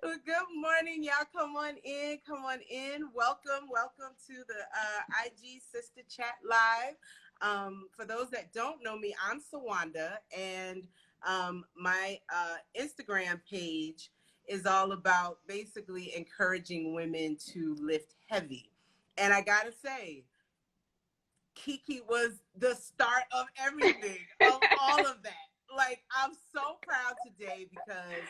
Good morning, y'all. Come on in. Come on in. Welcome to the IG Sister Chat Live. For those that don't know me, I'm Sawanda, and my Instagram page is all about basically encouraging women to lift heavy. And I gotta say, Kiki was the start of everything, of all of that. Like, I'm so proud today because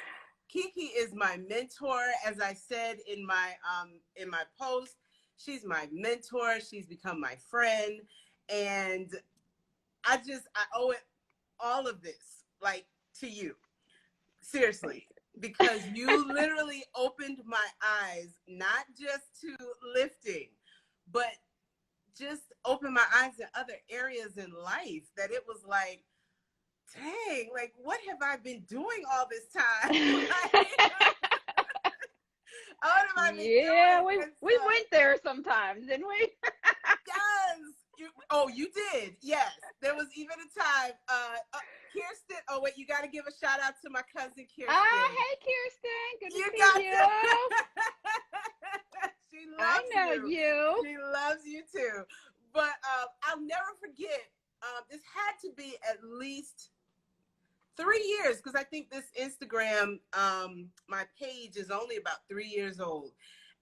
Kiki is my mentor. As I said in my post, she's my mentor. She's become my friend, and I owe it all of this, like, to you. Seriously, because you literally opened my eyes, not just to lifting, but just opened my eyes in other areas in life, that it was like, dang, like, what have I been doing all this time? What have I been doing? We went there sometimes, didn't we? Yes. You did. Yes. There was even a time. Kirsten. Oh, wait, you got to give a shout out to my cousin, Kirsten. Hey, Kirsten. Good to see you. She loves you. I know you. She loves you too. But I'll never forget, this had to be at least 3 years, because I think this Instagram, my page is only about 3 years old.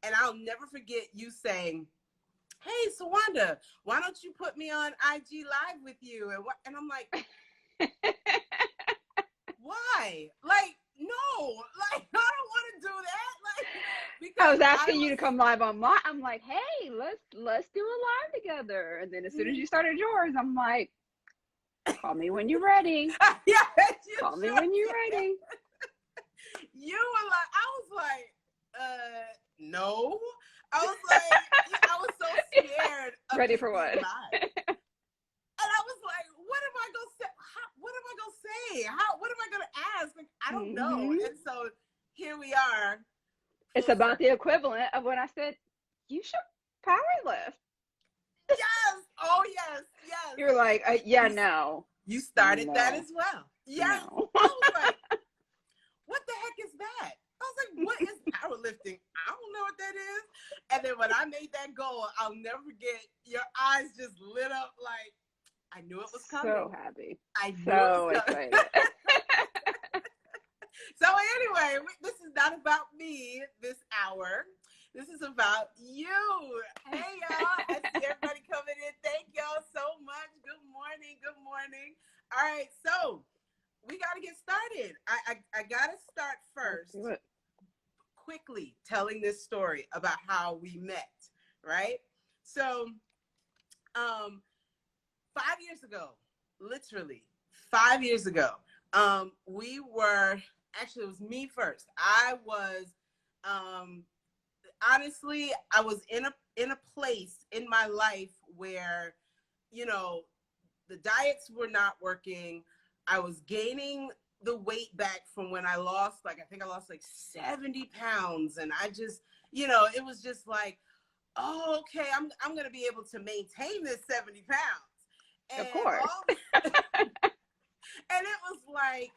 And I'll never forget you saying, hey, Sawanda, why don't you put me on IG Live with you? And I'm like, why? Like, no, like, I don't want to do that. Like, because I was asking you to come live on mine. I'm like, hey, let's do a live together. And then as soon as you started yours, I'm like, call me when you're ready. Yeah, call me when you're ready. You were like, I was like, no. I was like, I was so scared. Ready for what? And I was like, what am I gonna say? What am I gonna say? What am I gonna ask? Like, I don't know. And so here we are. It's about the equivalent of when I said, you should power lift. Yes. Oh, yes. Yes. You're like, no. You started that as well. Yes. No. I was like, what the heck is that? I was like, what is powerlifting? I don't know what that is. And then when I made that goal, I'll never forget, your eyes just lit up like, I knew it was coming. So happy. I knew so it was coming. excited. So anyway, this is not about me this hour. This is about you. Hey, y'all. I see everybody coming in. Thank y'all so much. Good morning. Good morning. All right. So we got to get started. I got to start first quickly telling this story about how we met, right? So 5 years ago, literally 5 years ago, we were, actually it was me first. I was, honestly, I was in a place in my life where, you know, the diets were not working. I was gaining the weight back from when I lost, like, I think I lost like 70 pounds. And I just, you know, it was just like, oh, okay, I'm going to be able to maintain this 70 pounds. And of course. And it was like,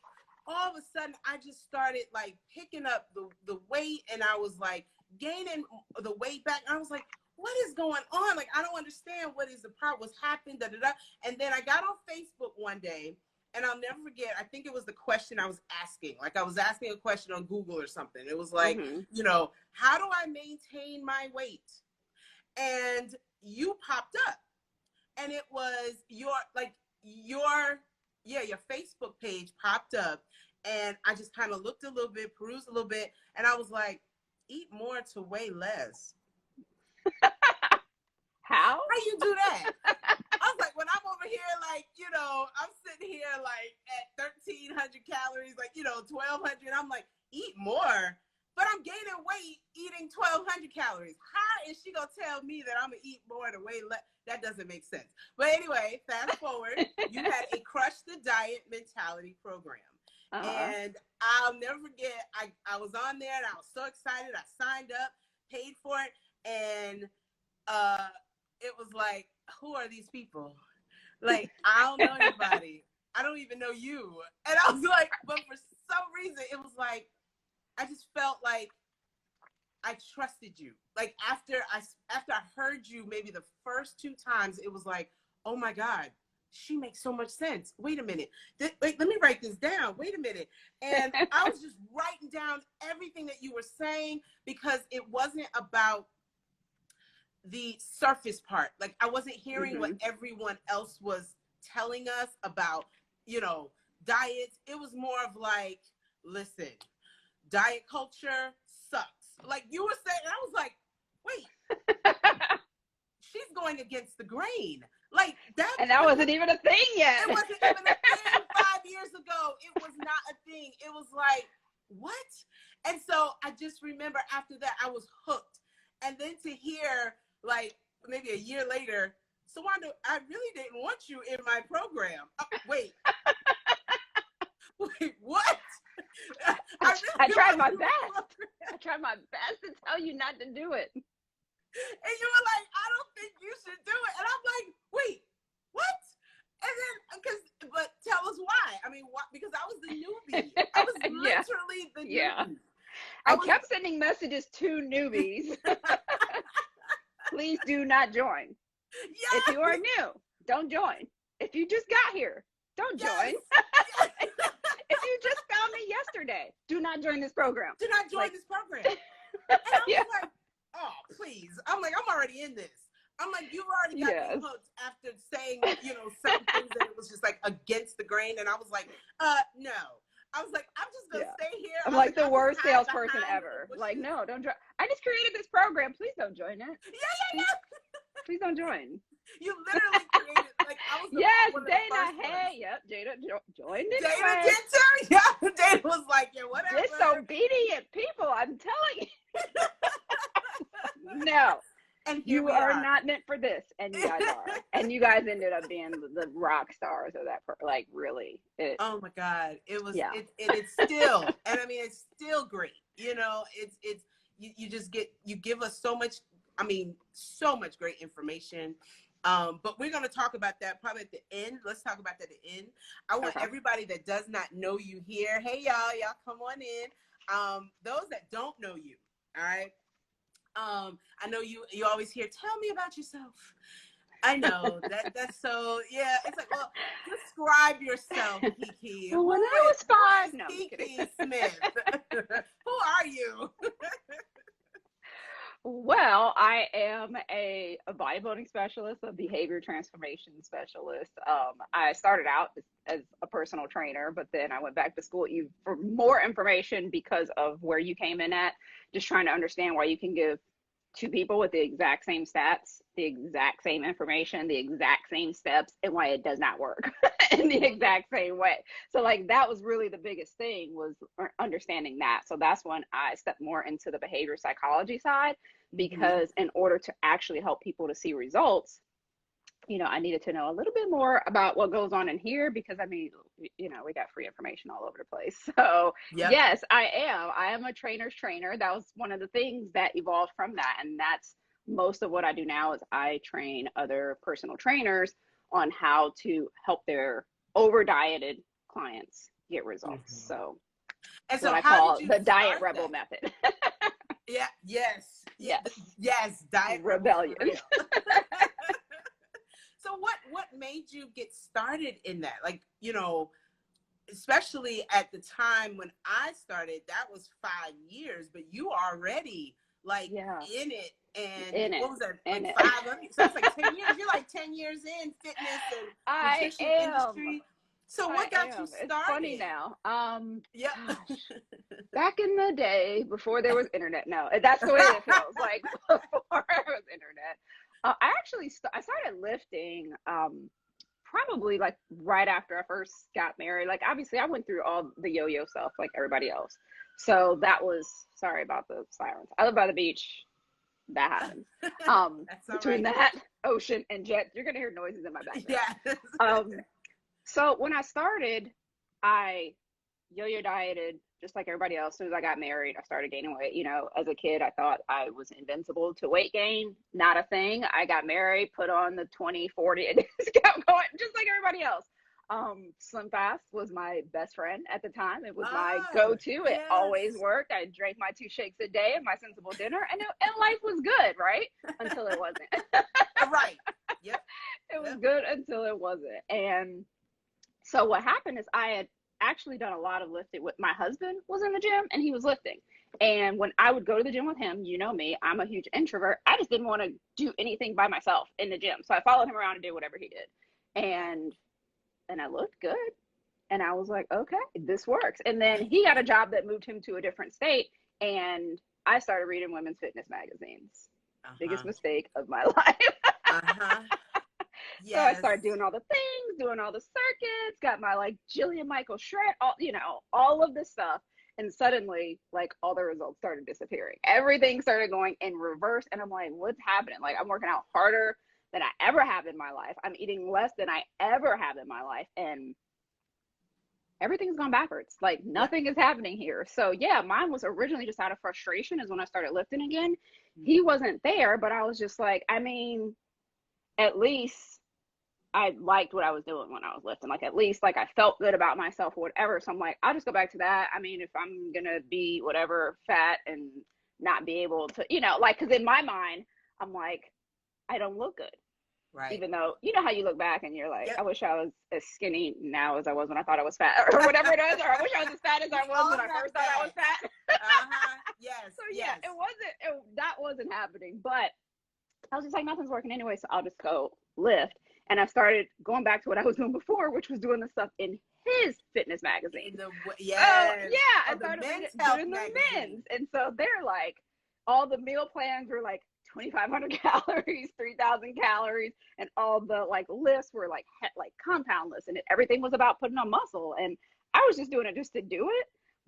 all of a sudden, I just started like picking up the weight, and I was like gaining the weight back. And I was like, what is going on? Like, I don't understand what is the problem, what's happened, da, da, da. And then I got on Facebook one day, and I'll never forget, I think it was the question I was asking. Like, I was asking a question on Google or something. It was like, you know, how do I maintain my weight? And you popped up, and it was your Facebook page popped up, and I just kind of looked a little bit, perused a little bit, and I was like, eat more to weigh less. How you do that? I was like, when I'm over here, like, you know, I'm sitting here like at 1,300 calories, like, you know, 1,200. I'm like, eat more, but I'm gaining weight eating 1,200 calories. How is she gonna tell me that I'm gonna eat more to weigh less? That doesn't make sense. But anyway, fast forward, you had a Crush the Diet mentality program. And I'll never forget, I was on there, and I was so excited. I signed up, paid for it, and it was like, who are these people? Like, I don't know anybody. I don't even know you. And I was like, but for some reason, it was like, I just felt like I trusted you. Like after I heard you maybe the first 2 times, it was like, oh my God, she makes so much sense. Wait a minute. Wait, let me write this down. Wait a minute. And I was just writing down everything that you were saying, because it wasn't about the surface part. Like I wasn't hearing what everyone else was telling us about, diets. It was more of like, listen, diet culture sucks. Like you were saying, and I was like, wait, she's going against the grain. Like that. And that wasn't even a thing yet. It wasn't even a thing 5 years ago. It was not a thing. It was like, what? And so I just remember after that, I was hooked. And then to hear, like, maybe a year later, Sawanda, I really didn't want you in my program. Wait. Wait, what? I tried my best. I tried my best to tell you not to do it. And you were like, I don't think you should do it. And I'm like, wait, what? And then, but tell us why. I mean, why? Because I was the newbie. I was literally the newbie. I kept sending messages to newbies. Please do not join. Yes. If you are new, don't join. If you just got here, don't join. Yes. If you just found me yesterday, do not join this program. Do not join this program. And I was like, oh, please. I'm like, I'm already in this. I'm like, you've already got me hooked after saying, certain things that it was just like against the grain. And I was like, no. I was like, I'm just going to stay here. I'm like the worst salesperson ever. Like, no, don't join. I just created this program. Please don't join it. Yeah. Please don't join. You literally created, like, I was Dana, hey, yep, Jada joined it. Dana did too. Yeah, Dana was like, yeah, whatever. Disobedient people, I'm telling you. No. And you are not meant for this, and you guys are. And you guys ended up being the rock stars of that, like, really. Oh my God. It was, it's still, and I mean, it's still great. It's you just you give us so much, so much great information. But we're going to talk about that probably at the end. Let's talk about that at the end. I want everybody that does not know you here. Hey, y'all come on in. Those that don't know you, all right? I know you always hear, tell me about yourself. I know that's so, yeah. It's like, well, describe yourself, Kiki. Well, when I was 5, no, Kiki Smith. Who are you? Well, I am a bodybuilding specialist, a behavior transformation specialist. I started out as a personal trainer, but then I went back to school for more information because of where you came in at, just trying to understand why you can give 2 people with the exact same stats, the exact same information, the exact same steps, and why it does not work in the exact same way. So like that was really the biggest thing, was understanding that. So that's when I stepped more into the behavior psychology side, because in order to actually help people to see results, I needed to know a little bit more about what goes on in here, because we got free information all over the place. So yes, I am a trainer's trainer. That was one of the things that evolved from that. And that's most of what I do now, is I train other personal trainers on how to help their over dieted clients get results. So and so what I call the diet rebel method. Yes, diet rebellion. So what made you get started in that? Like, especially at the time when I started, that was 5 years, but you are already like in it. And what was that? Like 5? So that's like 10 years. You're like 10 years in fitness and nutrition industry. So what got you started? It's funny now. Back in the day, before there was internet, no, that's the way it feels. Like before there was internet. I started lifting probably like right after I first got married. Like obviously I went through all the yo-yo stuff like everybody else. So that was, sorry about the sirens. I live by the beach. That happens. Between that, ocean, and jets, you're gonna hear noises in my background. So when I started, I yo-yo dieted just like everybody else. As soon as I got married, I started gaining weight. As a kid, I thought I was invincible to weight gain. Not a thing. I got married, put on the 20, 40, and just kept going, just like everybody else. Slim Fast was my best friend at the time. It was my Oh, go-to. It always yes. worked. I drank my 2 shakes a day and my sensible dinner, and life was good, right? Until it wasn't. Right. Yep. It was Yep. good until it wasn't. And so what happened is I had actually done a lot of lifting with my husband was in the gym and he was lifting. And when I would go to the gym with him, you know me, I'm a huge introvert. I just didn't want to do anything by myself in the gym. So I followed him around and did whatever he did. And I looked good. And I was like, okay, this works. And then he got a job that moved him to a different state. And I started reading women's fitness magazines. Biggest Uh-huh. mistake of my life. Uh-huh. So I Yes. started doing all the things, doing all the circuits, got my like Jillian Michael shred, all of this stuff. And suddenly, like, all the results started disappearing. Everything started going in reverse. And I'm like, what's happening? Like, I'm working out harder than I ever have in my life. I'm eating less than I ever have in my life. And everything's gone backwards. Like, Yep. nothing is happening here. So yeah, mine was originally just out of frustration is when I started lifting again. He Mhm. wasn't there, but I was just like, I mean, at least I liked what I was doing when I was lifting. Like, at least like I felt good about myself or whatever. So I'm like, I'll just go back to that. I mean, if I'm gonna be whatever fat and not be able to, like, because in my mind, I'm like, I don't look good. Right. Even though, you know how you look back and you're like, I Yep. wish I was as skinny now as I was when I thought I was fat, or whatever it is, or I wish I was as fat as I We was all when I have first thought I was that. fat. Uh-huh. Yes. So yeah, Yes. that wasn't happening. But I was just like, nothing's working anyway, so I'll just go lift. And I started going back to what I was doing before, which was doing the stuff in his fitness magazine. So Yes. yeah, I Oh, the started men's reading, health doing the magazine. men's. And so they're like, all the meal plans were like 2,500 calories, 3,000 calories, and all the like lists were like compound lists, and everything was about putting on muscle. And I was just doing it just to do it,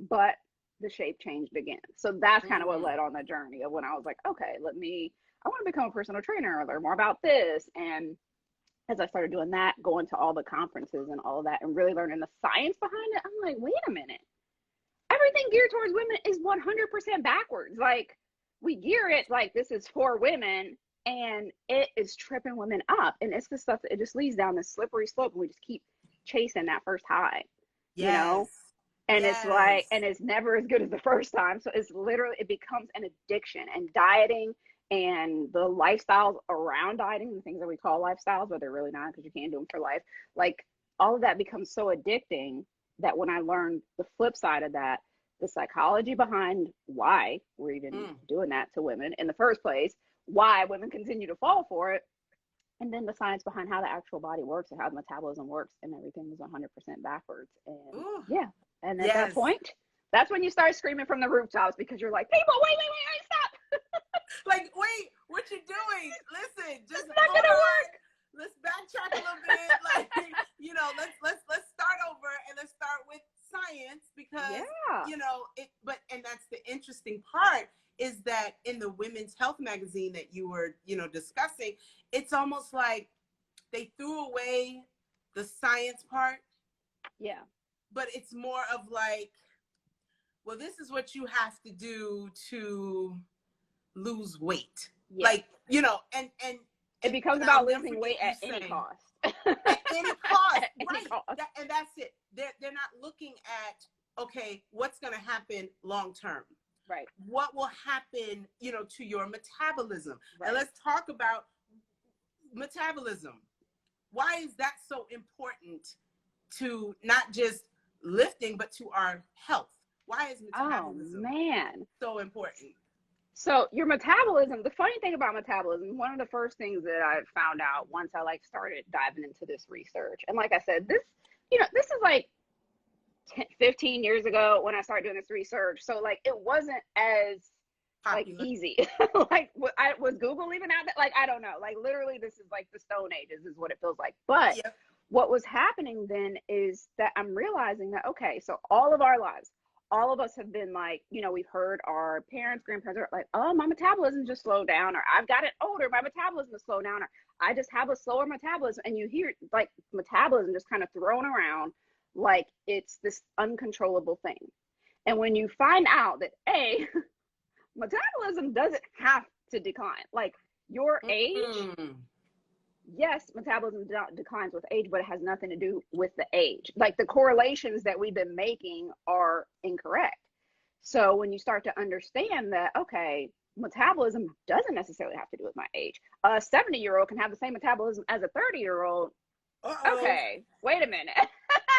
but the shape changed again. So that's kind of what Mm. led on the journey of when I was like, okay, I want to become a personal trainer or learn more about this. And as I started doing that, going to all the conferences and all of that, and really learning the science behind it, I'm like, wait a minute, everything geared towards women is 100% backwards. Like, we gear it like this is for women, and it is tripping women up. And it's the stuff that it just leads down this slippery slope, and we just keep chasing that first high, you Yes. know? And it's like, Yes. and it's never as good as the first time. So it's literally, it becomes an addiction. And dieting and the lifestyles around dieting, the things that we call lifestyles, but they're really not because you can't do them for life. Like, all of that becomes so addicting that when I learned the flip side of that, the psychology behind why we're even Mm. doing that to women in the first place, why women continue to fall for it, and then the science behind how the actual body works and how the metabolism works, and everything is 100% backwards. And Ooh. yeah, and at that Yes. point, that's when you start screaming from the rooftops because you're like, people, wait, stop. Like, wait, what you doing? Listen, just It's not hold gonna on. work. Let's backtrack a little bit. Like, let's start over and let's start with science because Yeah. and that's the interesting part is that in the women's health magazine that you were, discussing, it's almost like they threw away the science part, Yeah. but it's more of like, well, this is what you have to do to lose weight. Yeah. Like, and It becomes and I'll about never losing forget weight you at any saying cost. at any cost, At any right? cost. And that's it. They're not looking at, okay, what's going to happen long term. Right. What will happen, to your metabolism? Right. And let's talk about metabolism. Why is that so important to not just lifting, but to our health? Why is Oh metabolism man. so important? So your metabolism, the funny thing about metabolism, one of the first things that I found out once I like started diving into this research. And like I said, this is like 15 years ago when I started doing this research. So like it wasn't as like Popular. easy. Like was Google even out there? Like, I don't know. Like, literally this is like the Stone Ages is what it feels like. But Yep. what was happening then is that I'm realizing that, okay, so all of our lives, all of us have been like, we've heard our parents, grandparents are like, oh, my metabolism just slowed down, or I've gotten older, my metabolism has slowed down, or I just have a slower metabolism. And you hear like metabolism just kind of thrown around like it's this uncontrollable thing. And when you find out that, metabolism doesn't have to decline. Like, your age yes, metabolism declines with age, but it has nothing to do with the age. Like the correlations that we've been making are incorrect. So when you start to understand that, okay, metabolism doesn't necessarily have to do with my age. A 70-year-old can have the same metabolism as a 30-year-old. Uh-oh. Okay, wait a minute.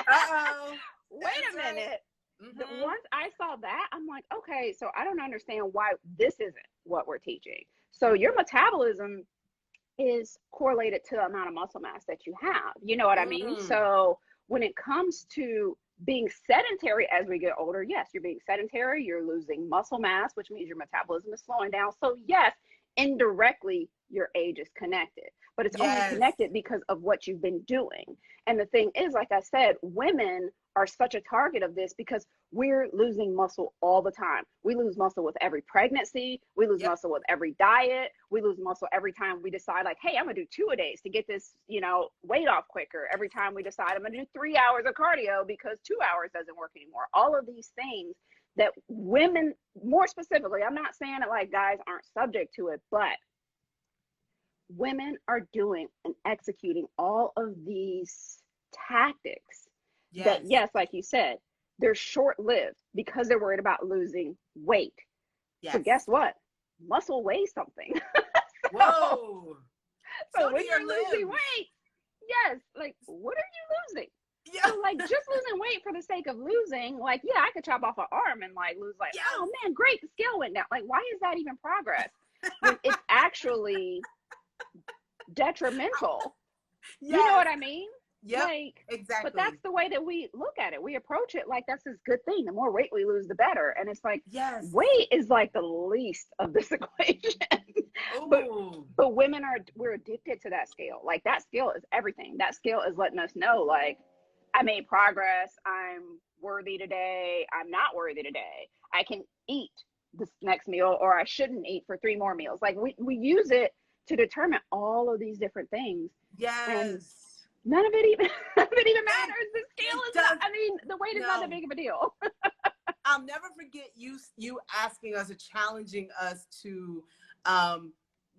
Uh-oh. Wait a That's minute. right. Once I saw that, I'm like, okay, so I don't understand why this isn't what we're teaching. So your metabolism is correlated to the amount of muscle mass that you have. You know what I mean? So when it comes to being sedentary as we get older, yes, you're being sedentary, you're losing muscle mass, which means your metabolism is slowing down. So yes, indirectly, your age is connected, but it's only connected because of what you've been doing. And the thing is, like I said, women are such a target of this because we're losing muscle all the time. We lose muscle with every pregnancy. We lose muscle with every diet. We lose muscle every time we decide like, hey, I'm gonna do 2-a-days to get this, weight off quicker. Every time we decide I'm gonna do 3 hours of cardio because 2 hours doesn't work anymore. All of these things that women, more specifically, I'm not saying that like guys aren't subject to it, but women are doing and executing all of these tactics that, yes, like you said, they're short-lived because they're worried about losing weight. So guess what? Muscle weighs something. Whoa. So when you're losing weight, yes, like what are you losing? So like just losing weight for the sake of losing, like, yeah, I could chop off an arm and like lose like, oh man, great, the scale went down. Like, why is that even progress? When it's actually detrimental. You know what I mean? Yeah, like, exactly. But that's the way that we look at it. We approach it like that's this good thing. The more weight we lose, the better. And it's like, weight is like the least of this equation. but women we're addicted to that scale. Like that scale is everything. That scale is letting us know, like, I made progress. I'm worthy today. I'm not worthy today. I can eat this next meal, or I shouldn't eat for 3 more meals. Like we use it to determine all of these different things. And none of it even matters. The scale is not, I mean, the weight is not that big of a deal. I'll never forget you asking us and challenging us to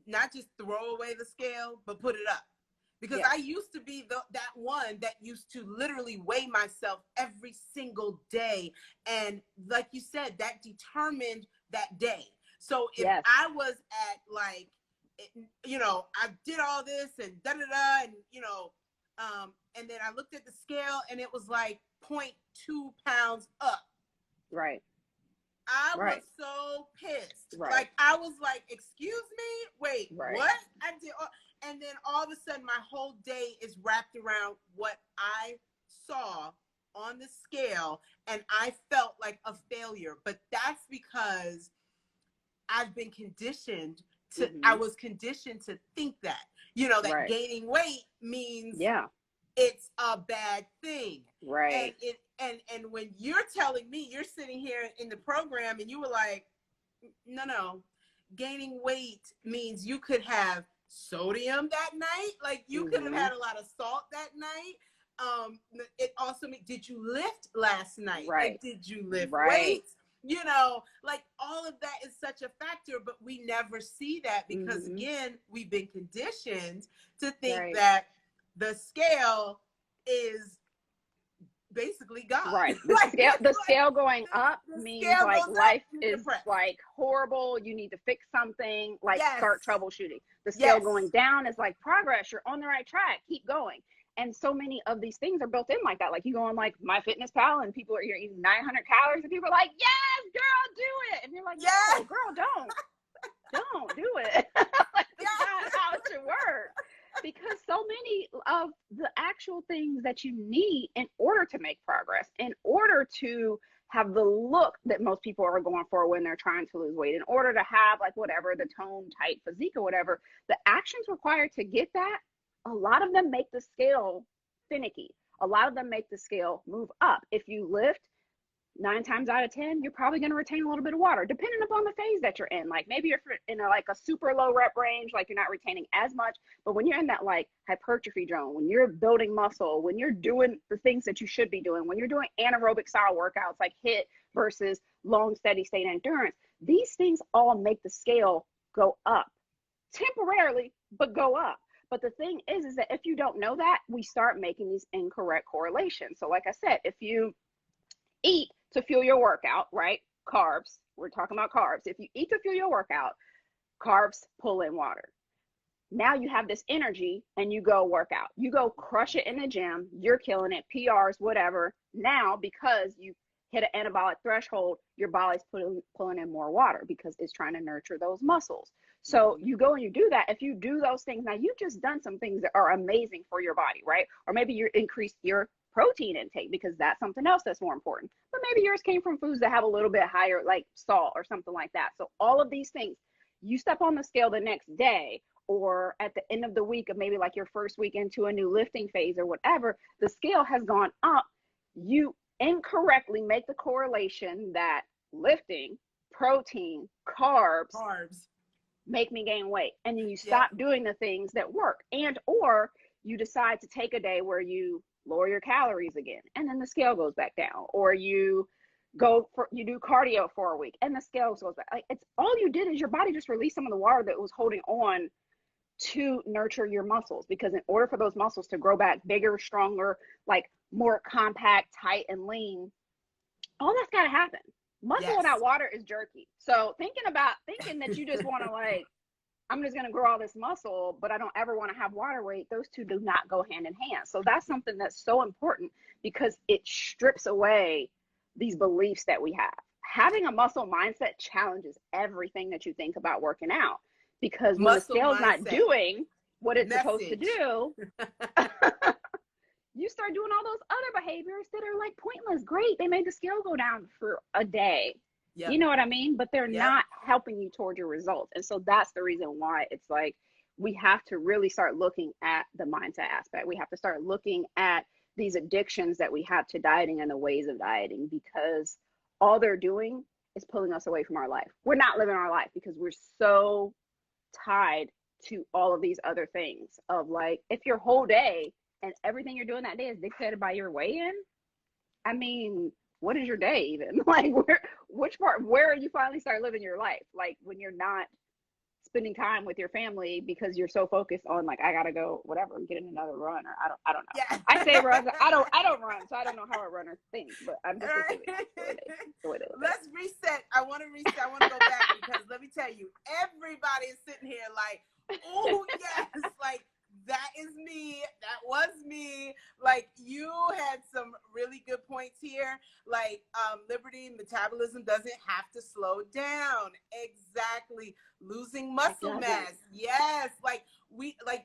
not just throw away the scale, but put it up. Because I used to be that one that used to literally weigh myself every single day. And like you said, that determined that day. So if I was at like, I did all this and da-da-da, and, and then I looked at the scale and it was like 0.2 pounds up. Right. I was so pissed. Like, I was like, excuse me? Wait, what? I did. And then all of a sudden, my whole day is wrapped around what I saw on the scale, and I felt like a failure. But that's because I've been conditioned to, I was conditioned to think that, that gaining weight means it's a bad thing. Right. And when you're telling me, you're sitting here in the program and you were like, no, gaining weight means you could have sodium that night. Like you could have had a lot of salt that night. It also means, did you lift last night? Right. Like, did you lift weights? Like all of that is such a factor, but we never see that because again, we've been conditioned to think that the scale is basically God. Right. The scale going up means like life is like horrible. You need to fix something, like start troubleshooting. The scale going down is like progress. You're on the right track. Keep going. And so many of these things are built in like that. Like you go on like MyFitnessPal and people you're eating 900 calories and people are like, yes, girl, do it. And you're like, no, girl, don't do it. Like, that's not how it should work. Because so many of the actual things that you need in order to make progress, in order to have the look that most people are going for when they're trying to lose weight, in order to have like whatever, the tone, tight physique or whatever, the actions required to get that, a lot of them make the scale finicky. A lot of them make the scale move up. If you lift 9 times out of 10, you're probably going to retain a little bit of water, depending upon the phase that you're in. Like maybe you're in a super low rep range, like you're not retaining as much. But when you're in that like hypertrophy zone, when you're building muscle, when you're doing the things that you should be doing, when you're doing anaerobic style workouts like HIIT versus long steady state endurance, these things all make the scale go up temporarily, but go up. But the thing is that if you don't know that, we start making these incorrect correlations. So like I said, if you eat to fuel your workout, right? Carbs, we're talking about carbs. If you eat to fuel your workout, carbs pull in water. Now you have this energy and you go work out. You go crush it in the gym. You're killing it, PRs, whatever. Now, because you hit an anabolic threshold, your body's pulling in more water because it's trying to nurture those muscles. So you go and you do that. If you do those things, now you've just done some things that are amazing for your body, right? Or maybe you increase your protein intake because that's something else that's more important. But maybe yours came from foods that have a little bit higher, like salt or something like that. So all of these things, you step on the scale the next day or at the end of the week of maybe like your first week into a new lifting phase or whatever, the scale has gone up. You incorrectly make the correlation that lifting, protein, carbs make me gain weight. And then you stop doing the things that work. And or you decide to take a day where you lower your calories again and then the scale goes back down. Or you do cardio for a week and the scale goes back. Like, it's all you did is your body just released some of the water that was holding on to nurture your muscles, because in order for those muscles to grow back bigger, stronger, like more compact, tight, and lean, all that's got to happen. Muscle without water is jerky. So thinking that you just want to like, I'm just going to grow all this muscle, but I don't ever want to have water weight, those two do not go hand in hand. So that's something that's so important because it strips away these beliefs that we have. Having a muscle mindset challenges everything that you think about working out. Because when the scale's not doing what it's supposed to do, you start doing all those other behaviors that are like pointless. Great, they made the scale go down for a day. You know what I mean? But they're not helping you toward your results. And so that's the reason why it's like we have to really start looking at the mindset aspect. We have to start looking at these addictions that we have to dieting and the ways of dieting, because all they're doing is pulling us away from our life. We're not living our life because we're so tied to all of these other things of like, if your whole day and everything you're doing that day is dictated by your weigh-in, I mean, what is your day even? Like, where are you finally start living your life? Like when you're not spending time with your family because you're so focused on like, I gotta go whatever and get in another run, or I don't know. I say run, I don't run, so I don't know how a runner thinks, but I'm just the way they look. Let's reset. I want to go back because let me tell you, everybody is sitting here like, oh yes, like that is me. That was me. Like you had some really good points here. Like Liberty, metabolism doesn't have to slow down. Exactly. Losing muscle mass. Yes. Like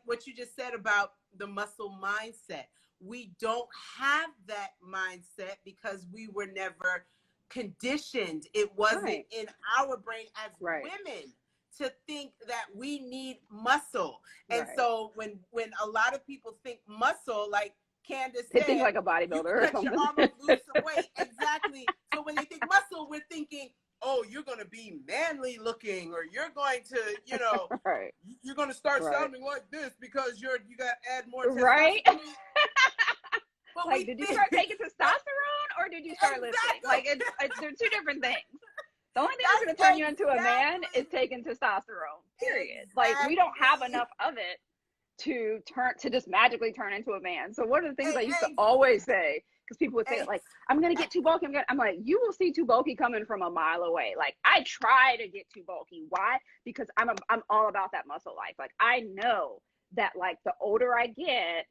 what you just said about the muscle mindset. We don't have that mindset because we were never conditioned. It wasn't in our brain as women to think that we need muscle. And so when a lot of people think muscle, like Candace said, think like a bodybuilder or something. Your arm will lose some weight. Exactly. So when they think muscle, we're thinking, oh, you're going to be manly looking, or you're going to, you're going to start sounding like this because you got to add more testosterone. Right. But like, did you start taking testosterone or did you start lifting? Like, they're two different things. The only thing that's going to turn you into a man is taking testosterone, period. Like, we don't have enough of it to just magically turn into a man. So one of the things I used to always say, because people would say like, I'm going to get too bulky. I'm like, you will see too bulky coming from a mile away. Like, I try to get too bulky. Why? Because I'm all about that muscle life. Like, I know that like the older I get,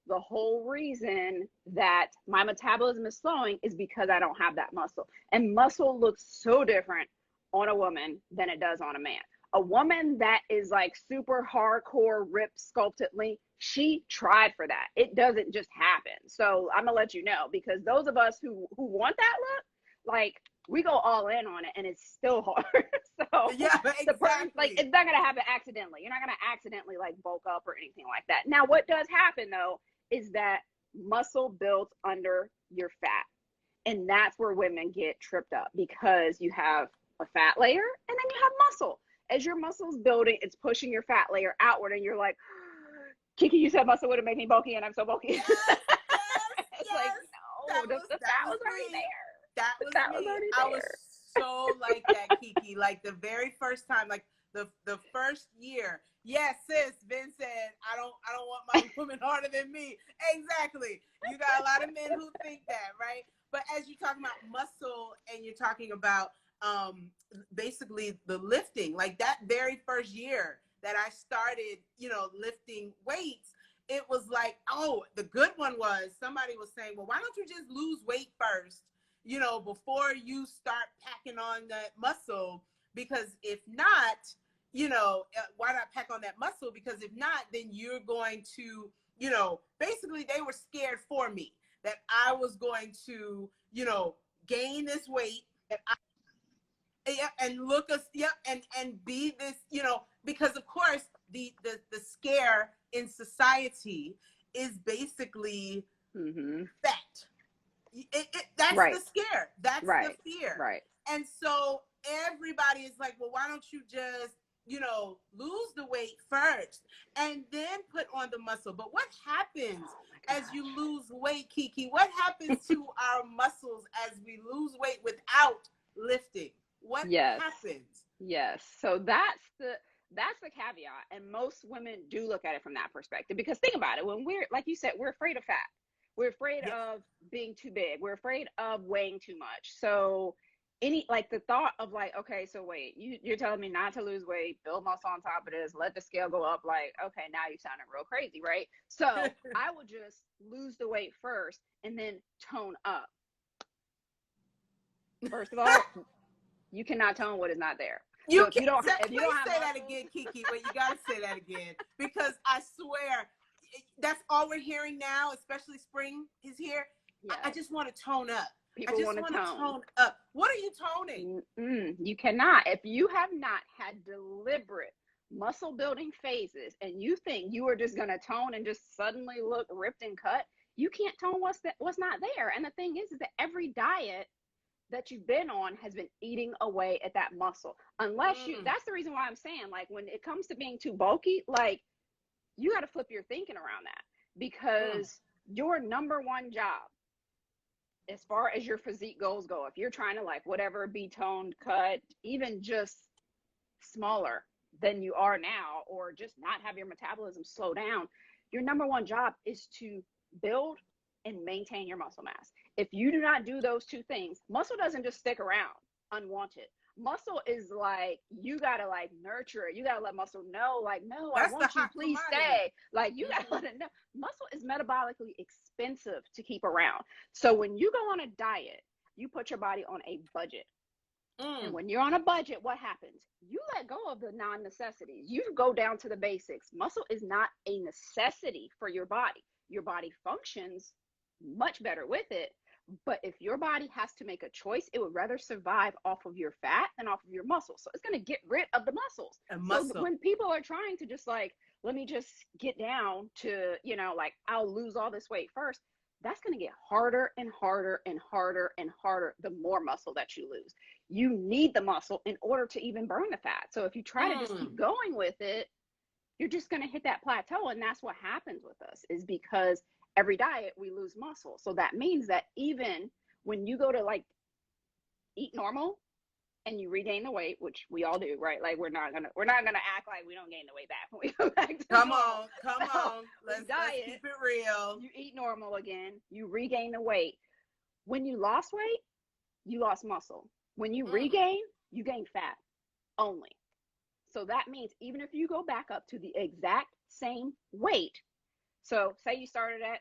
the whole reason that my metabolism is slowing is because I don't have that muscle. And muscle looks so different on a woman than it does on a man. A woman that is like super hardcore, ripped, sculpted, lean, she tried for that. It doesn't just happen. So I'm gonna let you know, because those of us who want that look, like, we go all in on it and it's still hard. So like, it's not gonna happen accidentally. You're not gonna accidentally like bulk up or anything like that. Now, what does happen though is that muscle builds under your fat. And that's where women get tripped up, because you have a fat layer and then you have muscle. As your muscle's building, it's pushing your fat layer outward, and you're like, Kiki, you said muscle would have made me bulky, and I'm so bulky. Yes, It's like, no, the fat was already there. That was me. I was so like that, Kiki. Like the very first time, like the first year. Yes, sis, Ben said, I don't want my woman harder than me. Exactly. You got a lot of men who think that, right? But as you're talking about muscle and you're talking about basically the lifting, like that very first year that I started, lifting weights, it was like, oh, the good one was somebody was saying, well, why don't you just lose weight first, before you start packing on that muscle? Because if not, why not pack on that muscle? Because if not, then you're going to, basically they were scared for me that I was going to, gain this weight and look us, and be this, because of course the scare in society is basically fat. That's Right. the scare. That's Right. the fear. Right. And so everybody is like, well, why don't you just, lose the weight first and then put on the muscle? But what happens as you lose weight, Kiki? What happens to our muscles as we lose weight without lifting? What happens? Yes. So that's the caveat. And most women do look at it from that perspective, because think about it. When we're, like you said, we're afraid of fat. We're afraid of being too big. We're afraid of weighing too much. So the thought of like, okay, so wait, you're telling me not to lose weight, build muscle on top of this, let the scale go up. Like, okay, now you're sounding real crazy, right? So I would just lose the weight first and then tone up. First of all, you cannot tone what is not there. You so can't. If you don't say that again, Kiki. But you got to say that again, because I swear that's all we're hearing now. Especially spring is here. Yes. I just want to tone up. People want to tone up. What are you toning? You cannot. If you have not had deliberate muscle building phases and you think you are just going to tone and just suddenly look ripped and cut, you can't tone what's not there. And the thing is that every diet that you've been on has been eating away at that muscle. Unless that's the reason why I'm saying, like, when it comes to being too bulky, like, you got to flip your thinking around that, because your number one job, as far as your physique goals go, if you're trying to, like, whatever, be toned, cut, even just smaller than you are now, or just not have your metabolism slow down, your number one job is to build and maintain your muscle mass. If you do not do those two things, muscle doesn't just stick around unwanted. Muscle is like, you gotta like nurture it. You gotta let muscle know, like, no, I want you, please stay. Like, you gotta let it know. Muscle is metabolically expensive to keep around. So when you go on a diet, you put your body on a budget. And when you're on a budget, what happens? You let go of the non-necessities. You go down to the basics. Muscle is not a necessity for your body. Your body functions much better with it. But if your body has to make a choice, it would rather survive off of your fat than off of your muscles. So it's going to get rid of the muscles. So when people are trying to just like, let me just get down to, like, I'll lose all this weight first, that's going to get harder and harder and harder and harder the more muscle that you lose. You need the muscle in order to even burn the fat. So if you try to just keep going with it, you're just going to hit that plateau. And that's what happens with us, is because every diet we lose muscle. So that means that even when you go to like eat normal and you regain the weight, which we all do, right? Like, we're not gonna act like we don't gain the weight back when we go back to come normal. on let's keep it real. You eat normal again, you regain the weight. When you lost weight, you lost muscle. When you regain, you gain fat only. So that means even if you go back up to the exact same weight, so say you started at,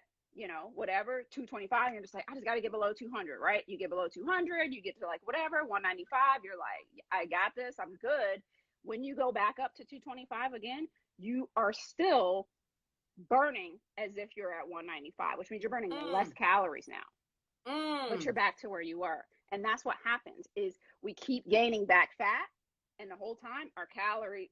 whatever, 225, you're just like, I just got to get below 200, right? You get below 200, you get to like whatever, 195, you're like, I got this, I'm good. When you go back up to 225 again, you are still burning as if you're at 195, which means you're burning less calories now, but you're back to where you were. And that's what happens, is we keep gaining back fat, and the whole time our calorie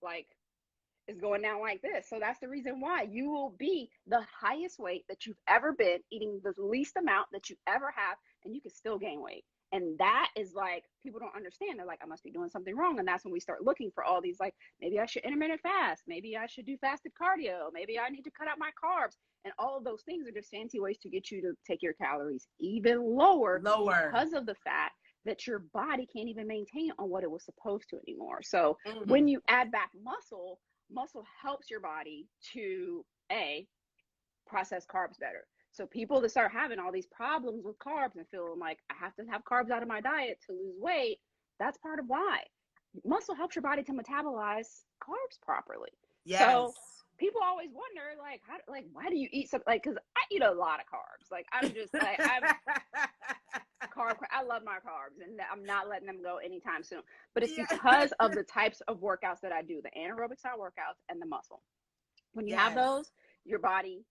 is going down like this. So that's the reason why you will be the highest weight that you've ever been, eating the least amount that you ever have, and you can still gain weight. And that is like, people don't understand. They're like, I must be doing something wrong. And that's when we start looking for all these, like, maybe I should intermittent fast. Maybe I should do fasted cardio. Maybe I need to cut out my carbs. And all of those things are just fancy ways to get you to take your calories even lower because of the fat that your body can't even maintain on what it was supposed to anymore. So when Mm. you add back muscle, muscle helps your body to process carbs better. So people that start having all these problems with carbs and feeling like I have to have carbs out of my diet to lose weight, that's part of why. Muscle helps your body to metabolize carbs properly. Yes. So people always wonder, like, how, like, why do you eat something? Like, because I eat a lot of carbs. Like, I'm just like, I love my carbs, and I'm not letting them go anytime soon. But it's Yeah. because of the types of workouts that I do, the anaerobic style workouts and the muscle. When you have Yes. those, your body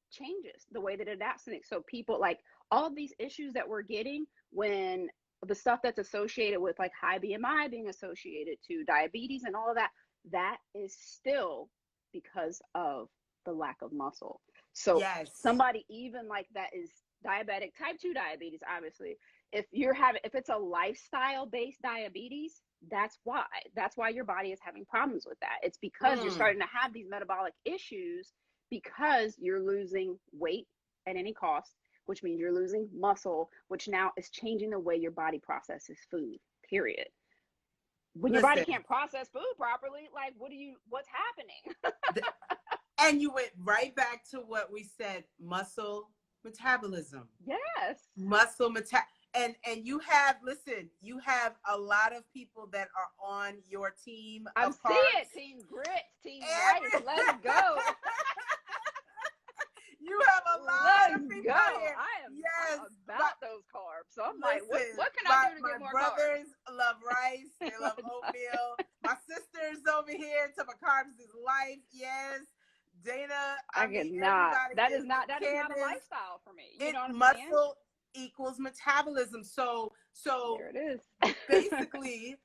changes the way that it adapts to things. So people, like, all of these issues that we're getting, when the stuff that's associated with like high BMI being associated to diabetes and all of that, that is still because of the lack of muscle. So Yes. somebody even like that is diabetic, type 2 diabetes, obviously, if it's a lifestyle based diabetes, that's why your body is having problems with that. It's because you're starting to have these metabolic issues because you're losing weight at any cost, which means you're losing muscle, which now is changing the way your body processes food, period. When your body Listen, can't process food properly, like, what's happening? and you went right back to what we said, muscle metabolism. Yes. Muscle and you have a lot of people that are on your team I of see carbs. it. Team Grit, Team Rice, let's go. You have a lot of people here. I'm about those carbs. So I'm like, what can I do to get more carbs? My brothers carbs? love rice. They love oatmeal. My sister's over here talking about carbs is life. Yes. Dana, I cannot. That is not a lifestyle for me. You know what I'm saying? Muscle equals metabolism. So there it is. basically,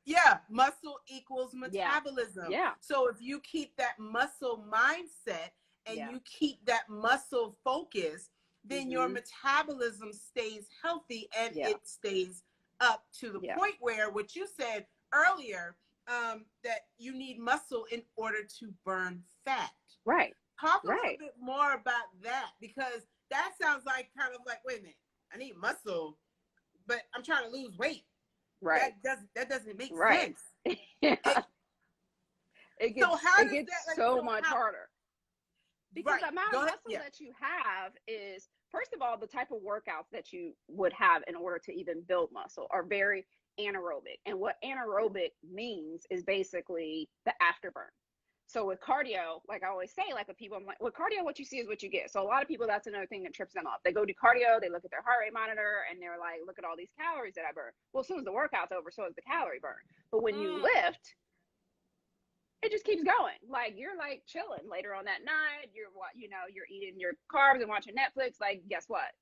muscle equals metabolism. Yeah. So if you keep that muscle mindset and you keep that muscle focus, then your metabolism stays healthy and it stays up to the point where, what you said earlier, that you need muscle in order to burn fat. Right. Talk a little bit more about that, because that sounds like kind of like, wait a minute, I need muscle, but I'm trying to lose weight. Right. That doesn't make sense. Yeah. It gets so much harder. Because the amount of muscle that you have is, first of all, the type of workouts that you would have in order to even build muscle are very anaerobic. And what anaerobic means is basically the afterburn. So with cardio, like I always say, like with people, I'm like, with cardio, what you see is what you get. So a lot of people, that's another thing that trips them up. They go do cardio, they look at their heart rate monitor, and they're like, look at all these calories that I burn. Well, as soon as the workout's over, so is the calorie burn. But when you lift, it just keeps going. Like, you're like chilling later on that night. You're eating your carbs and watching Netflix. Like, guess what?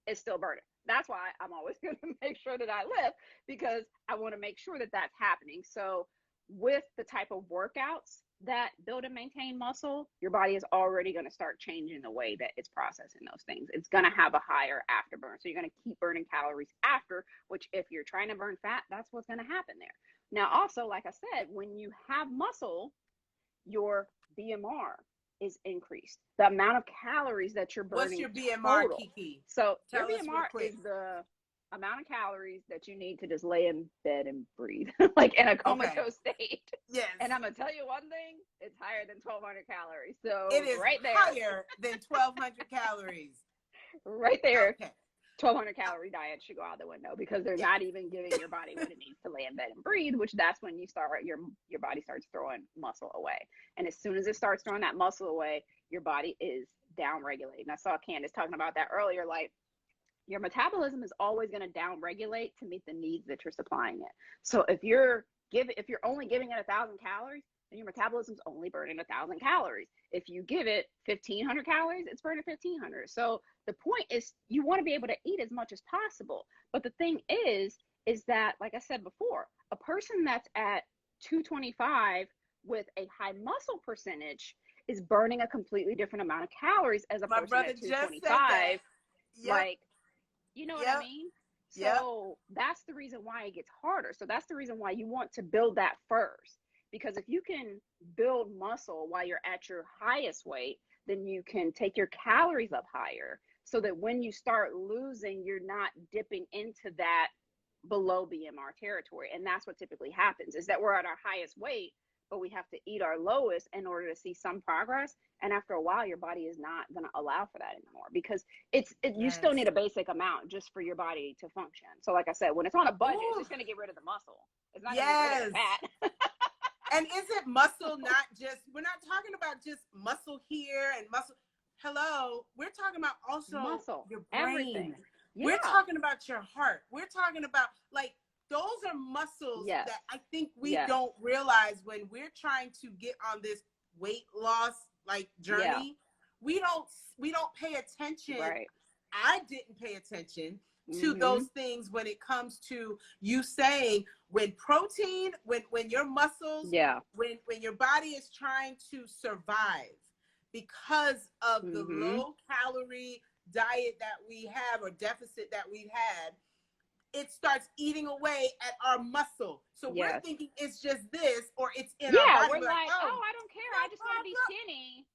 It's still burning. That's why I'm always going to make sure that I lift, because I want to make sure that that's happening. So with the type of workouts that build and maintain muscle, your body is already going to start changing the way that it's processing those things. It's going to have a higher afterburn. So you're going to keep burning calories after, which if you're trying to burn fat, that's what's going to happen there. Now, also, like I said, when you have muscle, your BMR is increased. The amount of calories that you're burning. What's your BMR, total. Kiki? So your BMR is the amount of calories that you need to just lay in bed and breathe, like in a comatose state. Yes. And I'm gonna tell you one thing: it's higher than 1,200 calories. So it is right there, higher than 1,200 calories. Right there. Okay. 1,200 calorie diet should go out the window, because they're not even giving your body what it needs to lay in bed and breathe, which that's when you start, your body starts throwing muscle away. And as soon as it starts throwing that muscle away, your body is down regulated. And I saw Candace talking about that earlier, like, your metabolism is always going to down regulate to meet the needs that you're supplying it. So if you're only giving it 1,000 calories, then your metabolism's only burning 1,000 calories. If you give it 1,500 calories, it's burning 1,500. So the point is, you want to be able to eat as much as possible. But the thing is that, like I said before, a person that's at 225 with a high muscle percentage is burning a completely different amount of calories as a person at 225. Like, you know what I mean? So that's the reason why it gets harder. So that's the reason why you want to build that first. Because if you can build muscle while you're at your highest weight, then you can take your calories up higher, so that when you start losing, you're not dipping into that below BMR territory. And that's what typically happens, is that we're at our highest weight, but we have to eat our lowest in order to see some progress. And after a while, your body is not going to allow for that anymore, because you still need a basic amount just for your body to function. So like I said, when it's on a budget, it's just going to get rid of the muscle. It's not going to get rid of the fat. And is it muscle, not just, we're not talking about just muscle here and muscle. Hello, we're talking about also muscle, your brain. Everything. Yeah. We're talking about your heart. We're talking about, like, those are muscles that I think we don't realize when we're trying to get on this weight loss like journey. We don't pay attention. Right. I didn't pay attention to those things when it comes to you saying when protein, when your muscles, when your body is trying to survive because of the low calorie diet that we have or deficit that we've had, it starts eating away at our muscle. So we're thinking it's just this, or it's in our body. We're like, oh, I don't care. I just want to be skinny.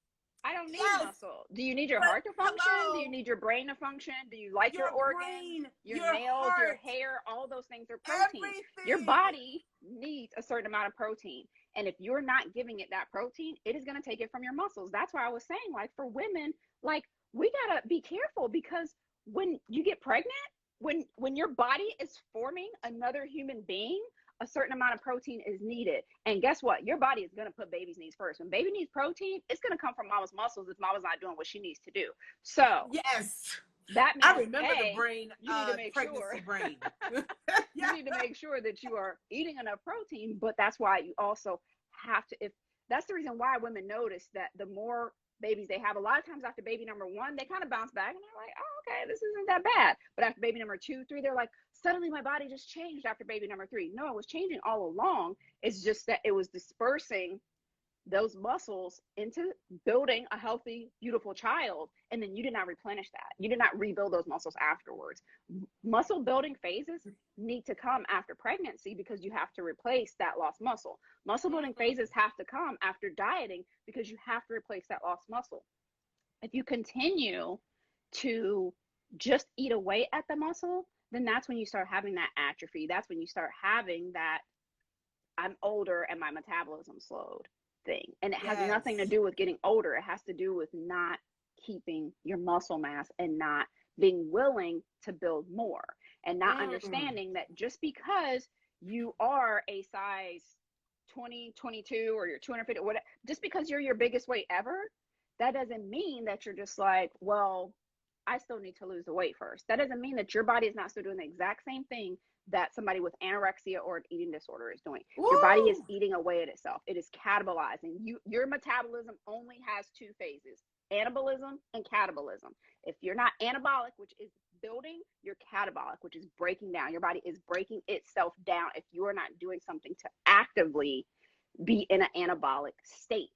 I don't need muscle. Do you need your heart to function? Do you need your brain to function? Do you like your organs, your nails, heart, your hair? All those things are protein. Everything. Your body needs a certain amount of protein. And if you're not giving it that protein, it is going to take it from your muscles. That's why I was saying, like, for women, like, we got to be careful, because when you get pregnant, when your body is forming another human being, a certain amount of protein is needed. And guess what? Your body is going to put baby's needs first. When baby needs protein, it's going to come from mama's muscles if mama's not doing what she needs to do. So that means, I remember the brain, you need to make pregnancy brain. You need to make sure that you are eating enough protein, but that's why you also have to, if that's the reason why women notice that the more babies they have, a lot of times after baby number 1, they kind of bounce back and they're like, oh, okay, this isn't that bad. But after baby number 2, 3, they're like, suddenly my body just changed after baby number 3. No, it was changing all along. It's just that it was dispersing those muscles into building a healthy, beautiful child. And then you did not replenish that. You did not rebuild those muscles afterwards. Muscle building phases need to come after pregnancy, because you have to replace that lost muscle. Muscle building phases have to come after dieting, because you have to replace that lost muscle. If you continue to just eat away at the muscle, then that's when you start having that atrophy. That's when you start having that I'm older and my metabolism slowed thing. And it has nothing to do with getting older. It has to do with not keeping your muscle mass and not being willing to build more, and not understanding that just because you are a size 20, 22, or you're 250, or whatever, just because you're your biggest weight ever, that doesn't mean that you're just like, well, I still need to lose the weight first. That doesn't mean that your body is not still doing the exact same thing that somebody with anorexia or an eating disorder is doing. Ooh. Your body is eating away at itself. It is catabolizing. Your metabolism only has 2 phases, anabolism and catabolism. If you're not anabolic, which is building, you're catabolic, which is breaking down. Your body is breaking itself down if you are not doing something to actively be in an anabolic state.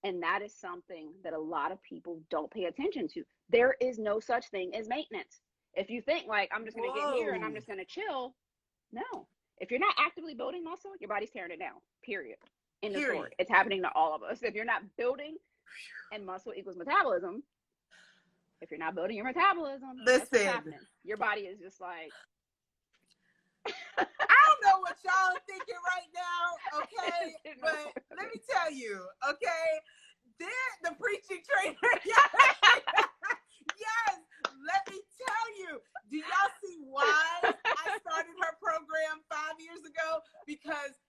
And that is something that a lot of people don't pay attention to. There is no such thing as maintenance. If you think like, I'm just going to get here and I'm just going to chill. No. If you're not actively building muscle, your body's tearing it down. Period. In the story. It's happening to all of us. If you're not building, and muscle equals metabolism, if you're not building your metabolism, that's what's happening. Your body is just like, I don't know what y'all are thinking right now, okay? But let me tell you, okay? The preaching trainer, yes, let me tell you. Do y'all see why I started her program 5 years ago? Because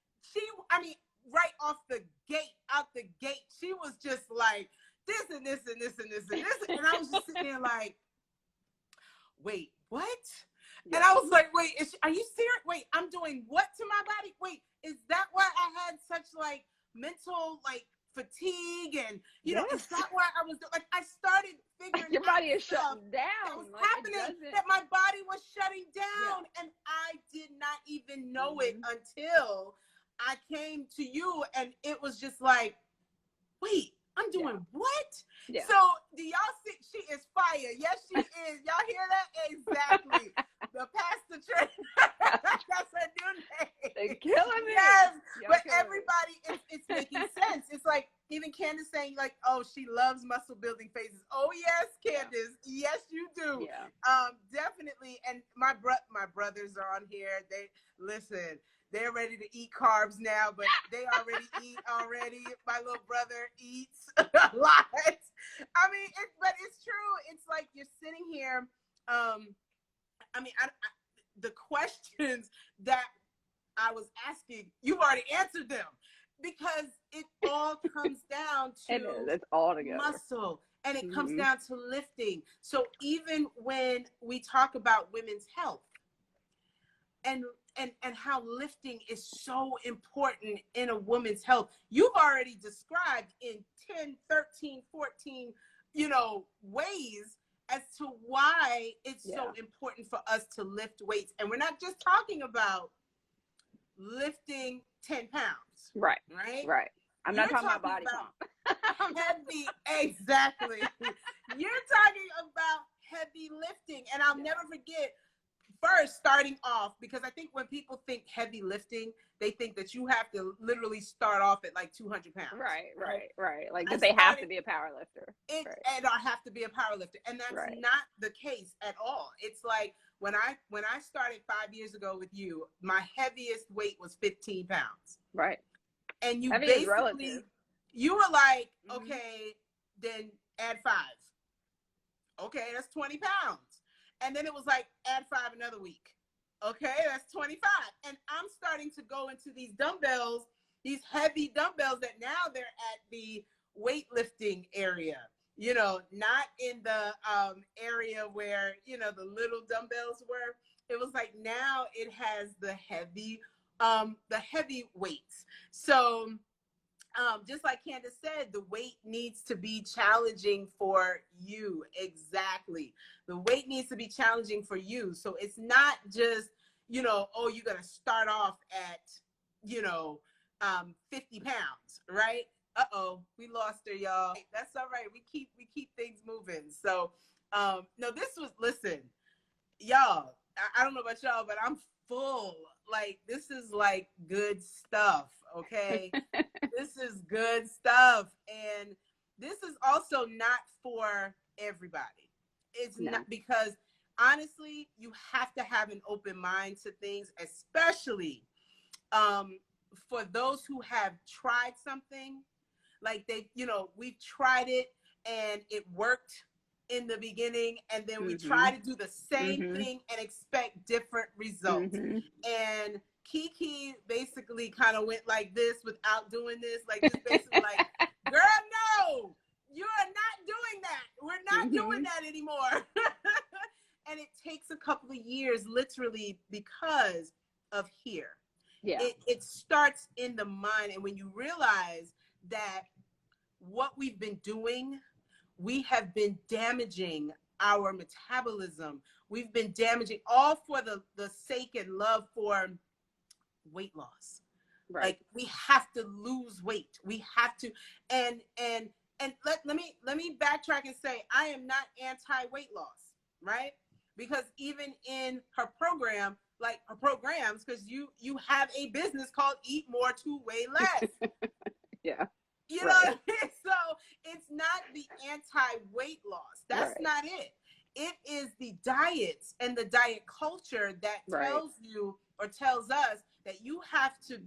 right off the gate, out the gate, she was just like, this and this and this and this and this. And I was just sitting there like, wait, what? Yeah. And I was like, wait, are you serious? Wait, I'm doing what to my body? Wait, is that why I had such like mental like fatigue? And you know, is that why I was like, I started figuring your body is shutting down. That was happening, that my body was shutting down. And I did not even know it until I came to you, and it was just like, wait, I'm doing what? Yeah. So do y'all see she is fire? Yes, she is. Y'all hear that? Exactly. The pastor trainer. That's her new name. They're killing me. Yes. But everybody, it's making sense. It's like, even Candace saying like, oh, she loves muscle building phases. Oh yes, Candace. Yeah. Yes, you do. Yeah. Definitely. And my brothers are on here. They listen. They're ready to eat carbs now, but they already eat already. My little brother eats a lot. I mean, but it's true. It's like you're sitting here. I mean, the questions that I was asking, you've already answered them, because it all comes down to it's all together. muscle, and it comes down to lifting. So even when we talk about women's health and how lifting is so important in a woman's health, you've already described in 10, 13, 14, ways as to why it's so important for us to lift weights. And we're not just talking about lifting 10 pounds. Right. I'm not talking about body pump. Heavy, exactly. You're talking about heavy lifting. And I'll never forget, first starting off, because I think when people think heavy lifting, they think that you have to literally start off at like 200 pounds. Right. Like that they have to be a power lifter. And I have to be a power lifter. And that's not the case at all. It's like when I started 5 years ago with you, my heaviest weight was 15 pounds. Right. And you heavy basically, you were like, okay, then add 5. Okay, that's 20 pounds. And then it was like, add 5 another week. Okay, that's 25. And I'm starting to go into these dumbbells, these heavy dumbbells that now they're at the weightlifting area, not in the area where, the little dumbbells were. It was like, now it has the heavy weights. So just like Candace said, the weight needs to be challenging for you. Exactly. The weight needs to be challenging for you. So it's not just, oh, you're going to start off at, 50 pounds, right? Uh-oh, we lost her, y'all. That's all right. We keep things moving. So, no, listen, y'all, I don't know about y'all, but I'm full. Like, this is like good stuff. Okay. This is good stuff. And this is also not for everybody. It's not, because honestly, you have to have an open mind to things, especially for those who have tried something, like we've tried it and it worked in the beginning, and then we try to do the same thing and expect different results. And Kiki basically kind of went like this without doing this, like this, basically like, girl, no, you are not doing that. We're not doing that anymore. And it takes a couple of years, literally, because of here. Yeah. It starts in the mind. And when you realize that what we've been doing, we have been damaging our metabolism. We've been damaging, all for the sake and love for weight loss. Right. Like, we have to lose weight. We have to, and let me backtrack and say, I am not anti-weight loss, right? Because even in her program, like her programs, because you have a business called Eat More to Weigh Less. Yeah. You know what I mean? So it's not the anti-weight loss. That's not it. It is the diets and the diet culture that tells you, or tells us, that you have to,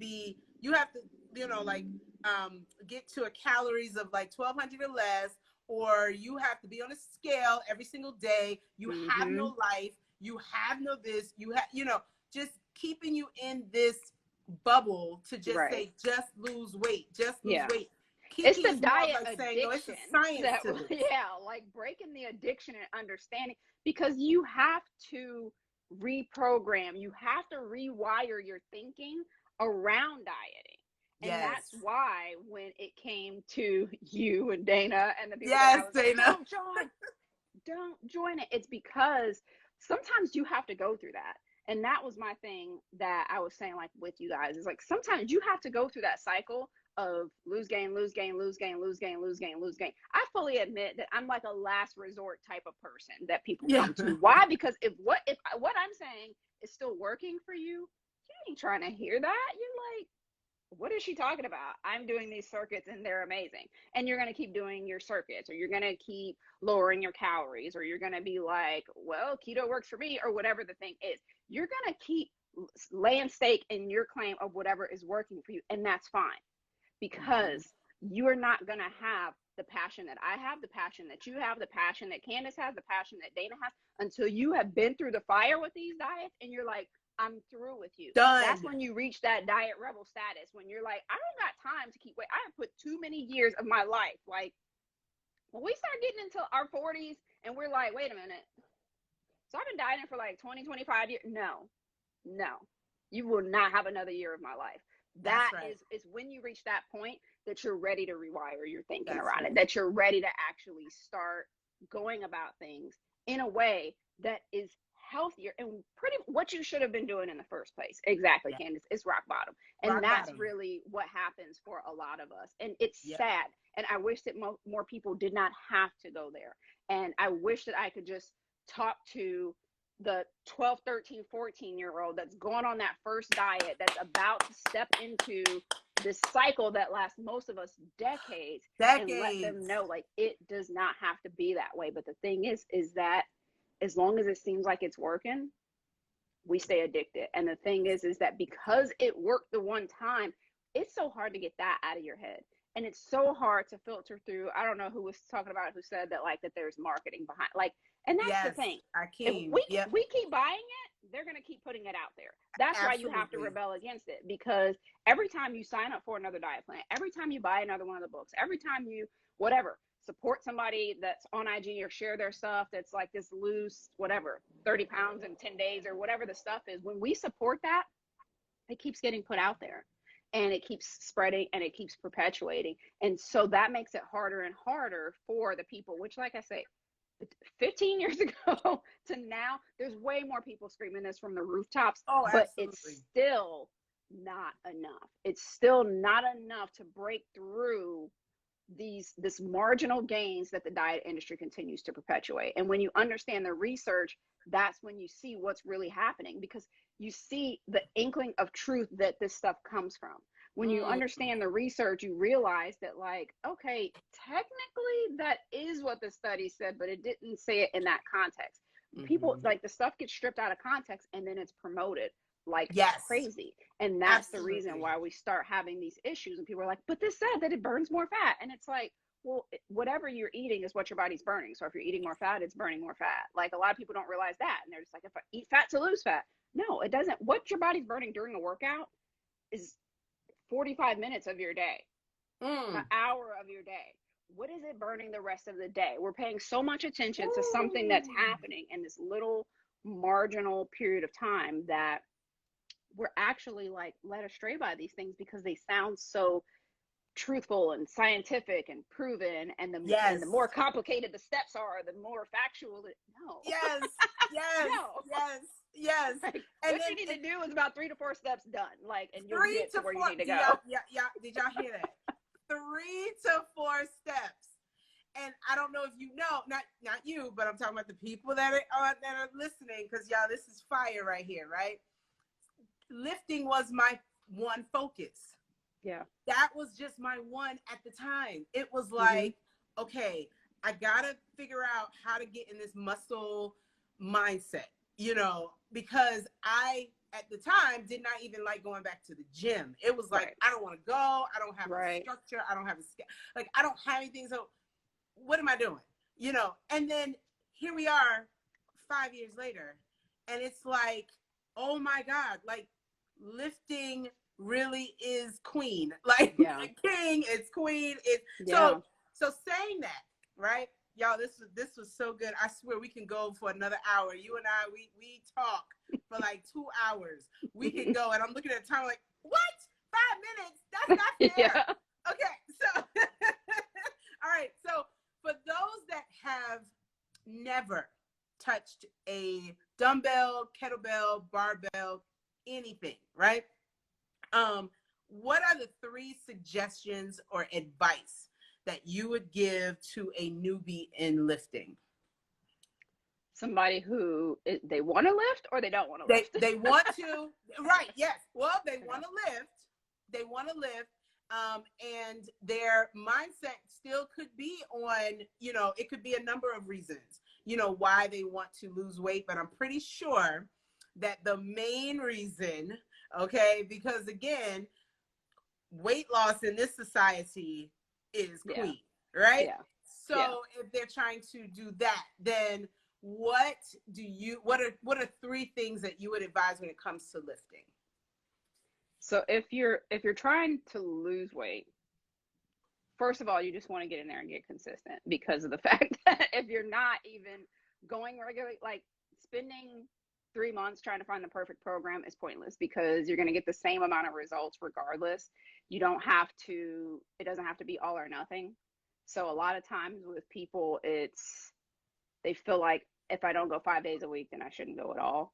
get to a calories of like 1,200 or less, or you have to be on a scale every single day. You have no life. You have no this. You have, just keeping you in this bubble to just say, just lose weight, just lose weight. It's the diet addiction. Saying, no, it's the science to this. Like breaking the addiction and understanding, because you have to reprogram, you have to rewire your thinking around dieting. And that's why when it came to you and Dana and the people that I was Dana. Like, don't join it. It's because sometimes you have to go through that. And that was my thing that I was saying, like, with you guys, is like, sometimes you have to go through that cycle of lose gain, lose gain, lose gain, lose gain, lose gain, lose gain. I fully admit that I'm like a last resort type of person that people come to. Why? Because if what I'm saying is still working for you, you ain't trying to hear that. You're like, what is she talking about? I'm doing these circuits and they're amazing. And you're going to keep doing your circuits, or you're going to keep lowering your calories, or you're going to be like, well, keto works for me, or whatever the thing is. You're going to keep laying stake in your claim of whatever is working for you. And that's fine, because you're not going to have the passion that I have, the passion that you have, the passion that Candace has, the passion that Dana has, until you have been through the fire with these diets and you're like, I'm through with you. Done. That's when you reach that diet rebel status, when you're like, I don't got time to keep waiting. I have put too many years of my life. Like, when we start getting into our 40s and we're like, wait a minute. So I've been dieting for like 20, 25 years. No, you will not have another year of my life. That is when you reach that point that you're ready to rewire your thinking around it, that you're ready to actually start going about things in a way that is healthier and pretty what you should have been doing in the first place. Exactly, Candace. It's rock bottom. And that's really what happens for a lot of us. And it's sad. And I wish that more people did not have to go there. And I wish that I could just talk to the 12, 13, 14-year-old that's going on that first diet, that's about to step into this cycle that lasts most of us decades, and let them know, like, it does not have to be that way. But the thing is that as long as it seems like it's working, we stay addicted. And the thing is that because it worked the one time, it's so hard to get that out of your head. And it's so hard to filter through. I don't know who was talking about, who said that, like, that there's marketing behind, like, and that's the thing. If we keep buying it, they're going to keep putting it out there. That's why you have to rebel against it, because every time you sign up for another diet plan, every time you buy another one of the books, every time you, whatever, support somebody that's on IG or share their stuff that's like this loose, whatever, 30 pounds in 10 days or whatever the stuff is, when we support that, it keeps getting put out there. And it keeps spreading and it keeps perpetuating. And so that makes it harder and harder for the people, which, like I say, 15 years ago to now, there's way more people screaming this from the rooftops. Oh, but it's still not enough. It's still not enough to break through this marginal gains that the diet industry continues to perpetuate. And when you understand the research, that's when you see what's really happening, because you see the inkling of truth that this stuff comes from. When you understand the research, you realize that, like, okay, technically that is what the study said, but it didn't say it in that context. People, like, the stuff gets stripped out of context and then it's promoted like crazy. And that's the reason why we start having these issues. And people are like, but this said that it burns more fat. And it's like, well, whatever you're eating is what your body's burning. So if you're eating more fat, it's burning more fat. Like, a lot of people don't realize that. And they're just like, if I eat fat to lose fat. No, it doesn't. What your body's burning during a workout is 45 minutes of your day, an hour of your day. What is it burning the rest of the day? We're paying so much attention to something that's happening in this little marginal period of time that we're actually, like, led astray by these things because they sound so truthful and scientific and proven, and the more complicated the steps are, the more factual it. No. Like, and what you need to do is about 3 to 4 steps done, like, and you'll get to where you need to go. Did y'all hear that? 3 to 4 steps. And I don't know if you know, not you, but I'm talking about the people that are listening, because y'all, this is fire right here, right? Lifting was my one focus. Yeah. That was just my one at the time. It was like, okay, I gotta figure out how to get in this muscle mindset, because I, at the time, did not even like going back to the gym. It was like, I don't want to go. I don't have a structure. I don't have I don't have anything. So what am I doing? And then here we are 5 years later, and it's like, oh my God, like, lifting really is queen. Like, king, it's queen. So saying that, right? Y'all, this was so good. I swear we can go for another hour. You and I, we talk for like 2 hours. We can go, and I'm looking at the time like, what? 5 minutes? That's not fair. Okay, so all right. So for those that have never touched a dumbbell, kettlebell, barbell, anything, right? What are the 3 suggestions or advice that you would give to a newbie in lifting? Somebody who, they want to lift or they don't want to lift? They want to, right, yes. Well, they want to lift, they want to lift, and their mindset still could be on, it could be a number of reasons, why they want to lose weight. But I'm pretty sure that the main reason, okay, because again, weight loss in this society is queen, right? Yeah. So if they're trying to do that, then what are three things that you would advise when it comes to lifting? So if you're trying to lose weight, first of all, you just want to get in there and get consistent, because of the fact that if you're not even going regularly, like spending 3 months trying to find the perfect program is pointless, because you're going to get the same amount of results regardless. It doesn't have to be all or nothing. So a lot of times with people, they feel like if I don't go 5 days a week, then I shouldn't go at all.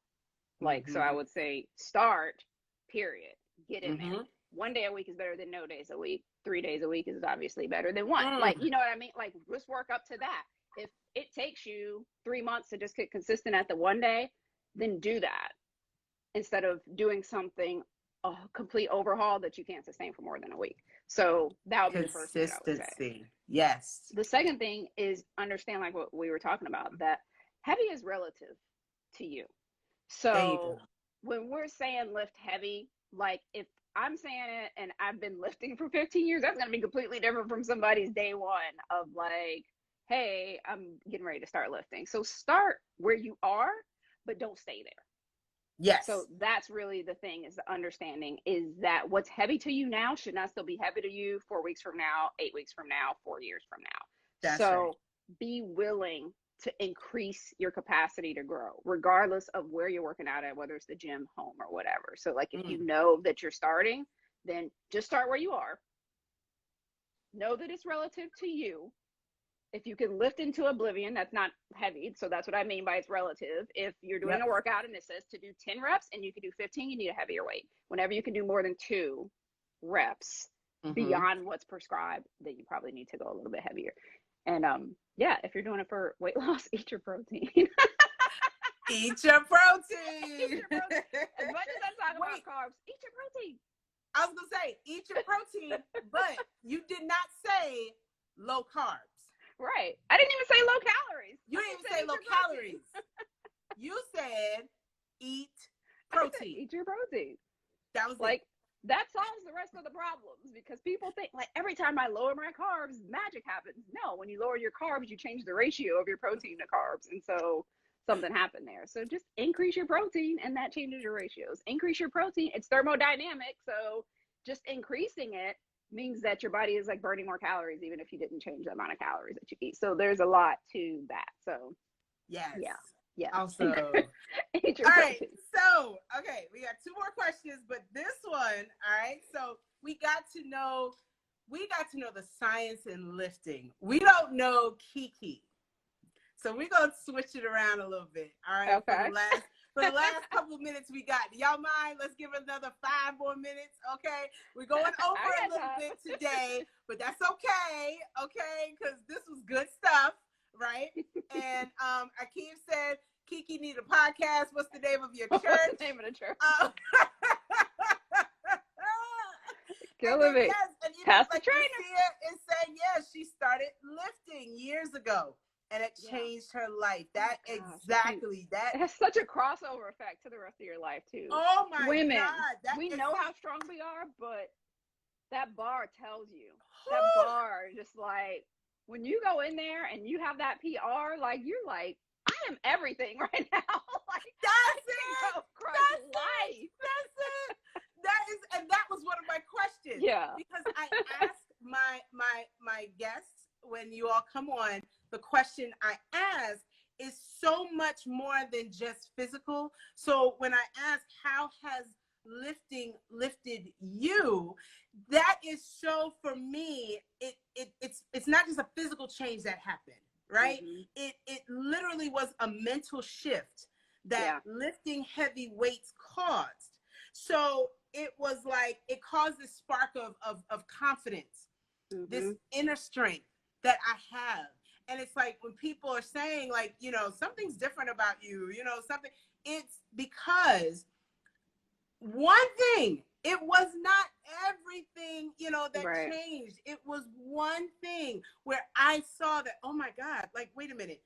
Like, so I would say start, period. Get in there. 1 day a week is better than no days a week. 3 days a week is obviously better than one. Like, you know what I mean? Like, just work up to that. If it takes you 3 months to just get consistent at the 1 day, then do that instead of doing something, a complete overhaul that you can't sustain for more than a week. So that would be the first thing I would say. Consistency. Yes. The second thing is understand, like what we were talking about, that heavy is relative to you. So when we're saying lift heavy, like if I'm saying it and I've been lifting for 15 years, that's going to be completely different from somebody's day one of like, hey, I'm getting ready to start lifting. So start where you are, but don't stay there. Yes. So that's really the thing, is the understanding is that what's heavy to you now should not still be heavy to you 4 weeks from now, 8 weeks from now, 4 years from now. That's so right. Be willing to increase your capacity to grow, regardless of where you're working out at, whether it's the gym, home, or whatever. So like if you know that you're starting, then just start where you are. Know that it's relative to you. If you can lift into oblivion, that's not heavy. So that's what I mean by it's relative. If you're doing a workout and it says to do 10 reps and you can do 15, you need a heavier weight. Whenever you can do more than 2 reps beyond what's prescribed, then you probably need to go a little bit heavier. And if you're doing it for weight loss, eat your protein. Eat your protein. Eat your protein. As much as I talk about carbs, eat your protein. I was gonna say eat your protein, but you did not say low carbs. Right. I didn't even say low calories. You didn't even say low calories. You said eat protein. Eat your protein. That was like that solves the rest of the problems, because people think like every time I lower my carbs, magic happens. No, when you lower your carbs, you change the ratio of your protein to carbs. And so something happened there. So just increase your protein and that changes your ratios. Increase your protein. It's thermodynamic. So just increasing it means that your body is like burning more calories, even if you didn't change the amount of calories that you eat. So there's a lot to that. So yes. Yeah. Also, all right. So, okay, we got 2 more questions, but this one, all right. So we got to know the science in lifting. We don't know Kiki. So we're going to switch it around a little bit. All right. Okay. For the last couple of minutes we got. Do y'all mind? Let's give it another 5 more minutes. Okay. We're going over a little bit today, but that's okay. Okay. Because this was good stuff. Right. And Akeem said Kiki need a podcast. What's the name of your church? What's the name of the church? Killing me. Yes, and Pass like the trainer. It's saying she started lifting years ago, and it changed her life. That exactly that. It has such a crossover effect to the rest of your life too. Oh my Women, God! We know how strong we are, but that bar tells you. That bar, just like when you go in there and you have that PR, like you're like, I am everything right now. Like that's it. That was one of my questions. Yeah. Because I asked my guests when you all come on, the question I ask is so much more than just physical. So when I ask how has lifting lifted you, that is so for me, it's not just a physical change that happened, right? It literally was a mental shift that lifting heavy weights caused. So it was like it caused this spark of confidence, this inner strength that I have. And it's like when people are saying like, something's different about you, something, it's because one thing It was not everything, you know, that Right. changed. It was one thing where I saw that, oh my God, like, wait a minute,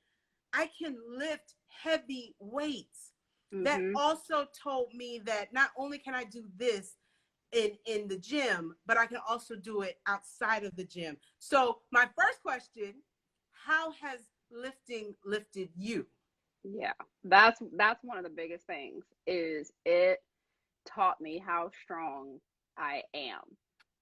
I can lift heavy weights. That Mm-hmm. also told me that not only can I do this in the gym, but I can also do it outside of the gym. So my first question, how has lifting lifted you? Yeah. That's one of the biggest things is it taught me how strong I am.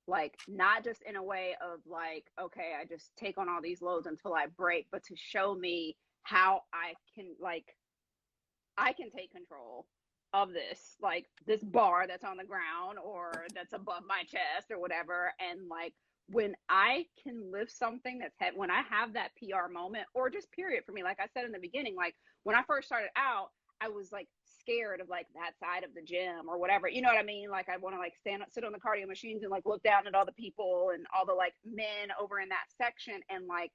Like, not just in a way of like, okay, I just take on all these loads until I break, but to show me how I can take control of this, like this bar that's on the ground or that's above my chest or whatever. And like, when I can lift something that's heavy, when I have that PR moment, or just period for me, like I said in the beginning, like when I first started out, I was like scared of like that side of the gym or whatever. You know what I mean? Like I want to like sit on the cardio machines and like look down at all the people and all the like men over in that section. And like,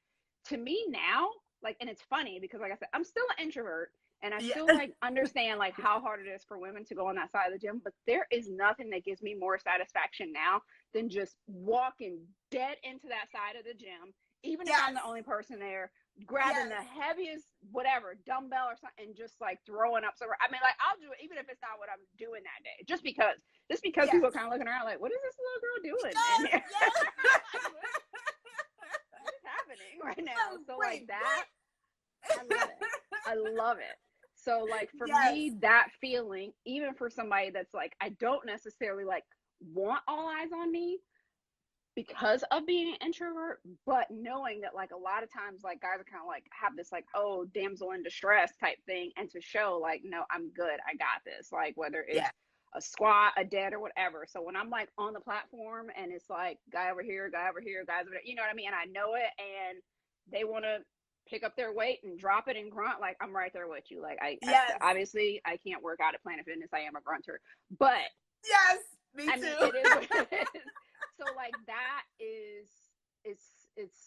to me now, like, and it's funny because like I said, I'm still an introvert and I Yeah. still like understand like how hard it is for women to go on that side of the gym, but there is nothing that gives me more satisfaction now than just walking dead into that side of the gym, even if I'm Yes. the only person there, grabbing Yes. the heaviest whatever dumbbell or something and just like throwing up. So I mean, like I'll do it even if it's not what I'm doing that day, just because Yes. people are kind of looking around like, what is this little girl doing in Yes. here? Yes. What is happening right now? So like Wait, that, I what? love it. I love it. So like for Yes. me, that feeling, even for somebody that's like, I don't necessarily like want all eyes on me because of being an introvert, but knowing that like a lot of times like guys are kind of like have this like, oh, damsel in distress type thing, and to show like, no, I'm good, I got this, like whether it's Yeah. a squat, a dead, or whatever. So when I'm like on the platform and it's like guy over here, guys over there, you know what I mean, and I know it, and they want to pick up their weight and drop it and grunt, like I'm right there with you. Like I Yes. obviously I can't work out at Planet Fitness, I am a grunter, but Yes. Me I mean, too. it is what it is. So like that is it's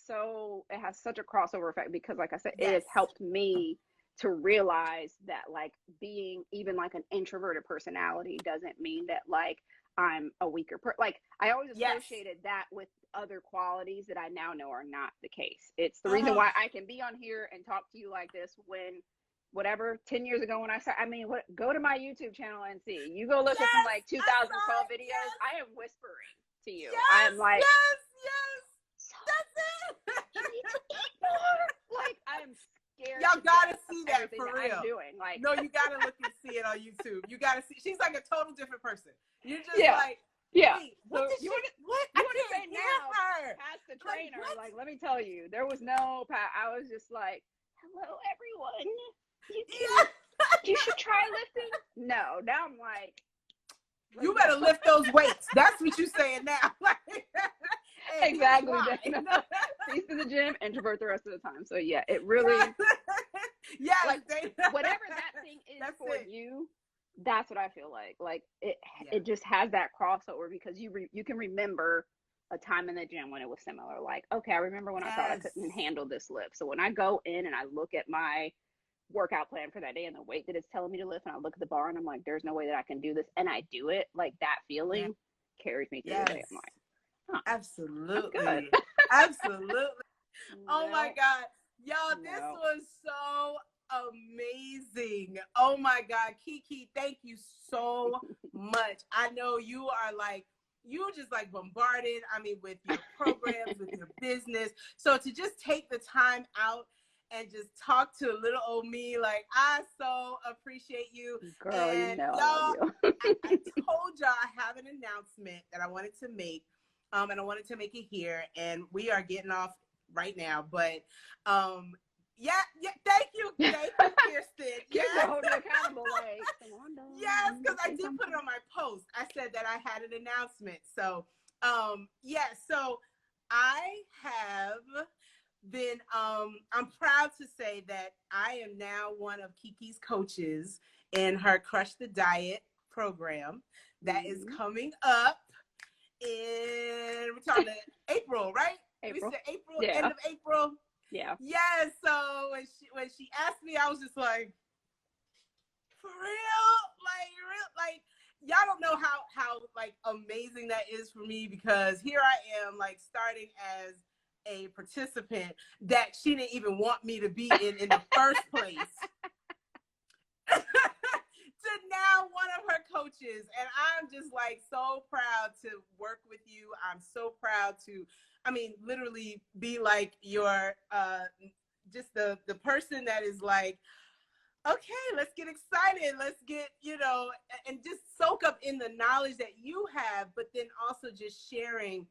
so, it has such a crossover effect because like I said, it Yes. has helped me to realize that like being even like an introverted personality doesn't mean that like I'm a weaker like I always Yes. associated that with other qualities that I now know are not the case. It's the reason Oh, why I can be on here and talk to you like this when whatever 10 years ago when I started, I mean, what, go to my YouTube channel and see. You go look at some yes. like I 2012 saw it. videos. Yes. I am whispering to you. I Yes. am like, Yes. Yes. so That's it. you need to eat more. Like I am scared Y'all to gotta death of see that everything for that I'm real. doing. Like, No, you gotta look and see it on YouTube. You gotta see. She's like a total different person. You're just yeah, like, yeah. wait, what So did she? What? you I want to say can't hear now, her. past the Like trainer, what? like let me tell you, there was no. I was just like, hello everyone. Yeah. You should try lifting. No, now I'm like, You better lift those weights. That's what you're saying now. Hey, exactly. Cease to the gym, introvert the rest of the time. So yeah, it really, yes, like whatever that thing is that's for it. you, that's what I feel like. Like Yeah. it just has that crossover because you can remember a time in the gym when it was similar. Like, okay, I remember when I thought I Yes. couldn't handle this lift. So when I go in and I look at my workout plan for that day and the weight that it's telling me to lift, and I look at the bar and I'm like, there's no way that I can do this, and I do it, like that Yeah. feeling carries me through the day. Yes. I'm like, huh, I'm good. Absolutely. Absolutely. Oh my No, God. Y'all, this no. was so amazing. Oh my God. Kiki, thank you so much. I know you are like, you just like bombarded, I mean, with your programs, with your business. So to just take the time out and just talk to little old me, like, I so appreciate you. Girl, you And know I love y'all, you. I told y'all I have an announcement that I wanted to make. And I wanted to make it here, and we are getting off right now. But yeah, thank you, Kirsten. Kirsten Yes, hold you accountable, like, Wanda, yes, because I say did put something. it on my post. I said that I had an announcement. So yeah, so I have been I'm proud to say that I am now one of Kiki's coaches in her Crush the Diet program that is Mm-hmm. coming up we're talking April, right? We April. said April, end Yeah. of April. Yeah. Yes. So when she asked me, I was just like, for real, like real, like y'all don't know how like amazing that is for me, because here I am, like, starting as a participant that she didn't even want me to be in the first place, to now one of her coaches. And I'm just like so proud to work with you. I'm so proud to, I mean, literally be like your just the person that is like, okay, let's get excited. Let's get, and just soak up in the knowledge that you have, but then also just sharing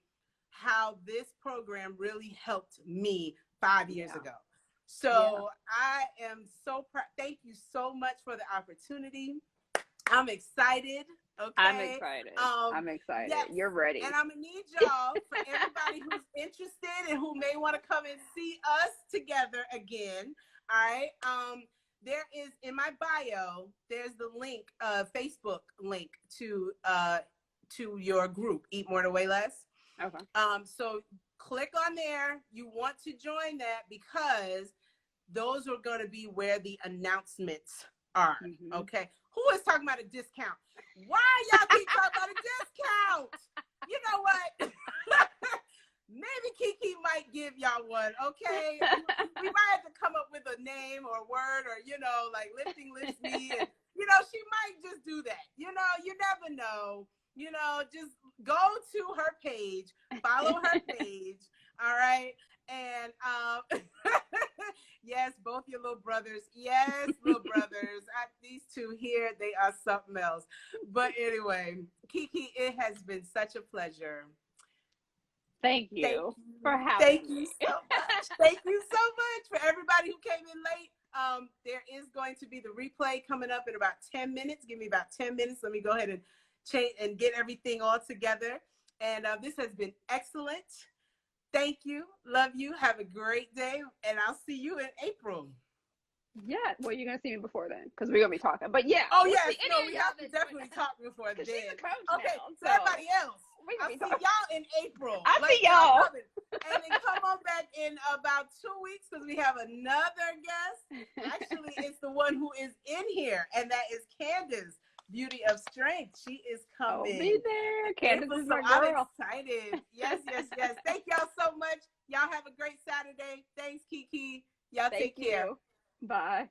how this program really helped me 5 years ago. So I am so proud. Thank you so much for the opportunity. I'm excited. Okay. I'm excited. Yes. You're ready. And I'm going to need y'all, for everybody who's interested and who may want to come and see us together again. All right. There is, in my bio, there's the link, Facebook link to your group, Eat More to Weigh Less. Okay. So click on there. You want to join that, because those are going to be where the announcements are. Mm-hmm. Okay. Who is talking about a discount? Why y'all keep talking about a discount? You know what? Maybe Kiki might give y'all one, okay? We might have to come up with a name or a word, or, like Lifting Lifts Me. And, she might just do that. You never know. Just go to her page, follow her page, all right? And yes, both your little brothers. Yes, little brothers. These two here, they are something else. But anyway, Kiki, it has been such a pleasure. Thank you for having me. Thank you so much. Thank you so much. For everybody who came in late, there is going to be the replay coming up in about 10 minutes. Give me about 10 minutes. Let me go ahead and change and get everything all together. And this has been excellent. Thank you. Love you. Have a great day. And I'll see you in April. Yeah. Well, you're going to see me before then, because we're going to be talking. But yeah. Oh, yes. No, we have to definitely talk before then. She's a coach okay. now, so everybody else, I'll see y'all in April. I'll see y'all. And then come on back in about 2 weeks, because we have another guest. Actually, it's the one who is in here, and that is Candace, Beauty of Strength. She is coming. I'll be there. Candace is my girl. I'm excited. Yes. Thank y'all so much. Y'all have a great Saturday. Thanks, Kiki. Y'all take care. Bye.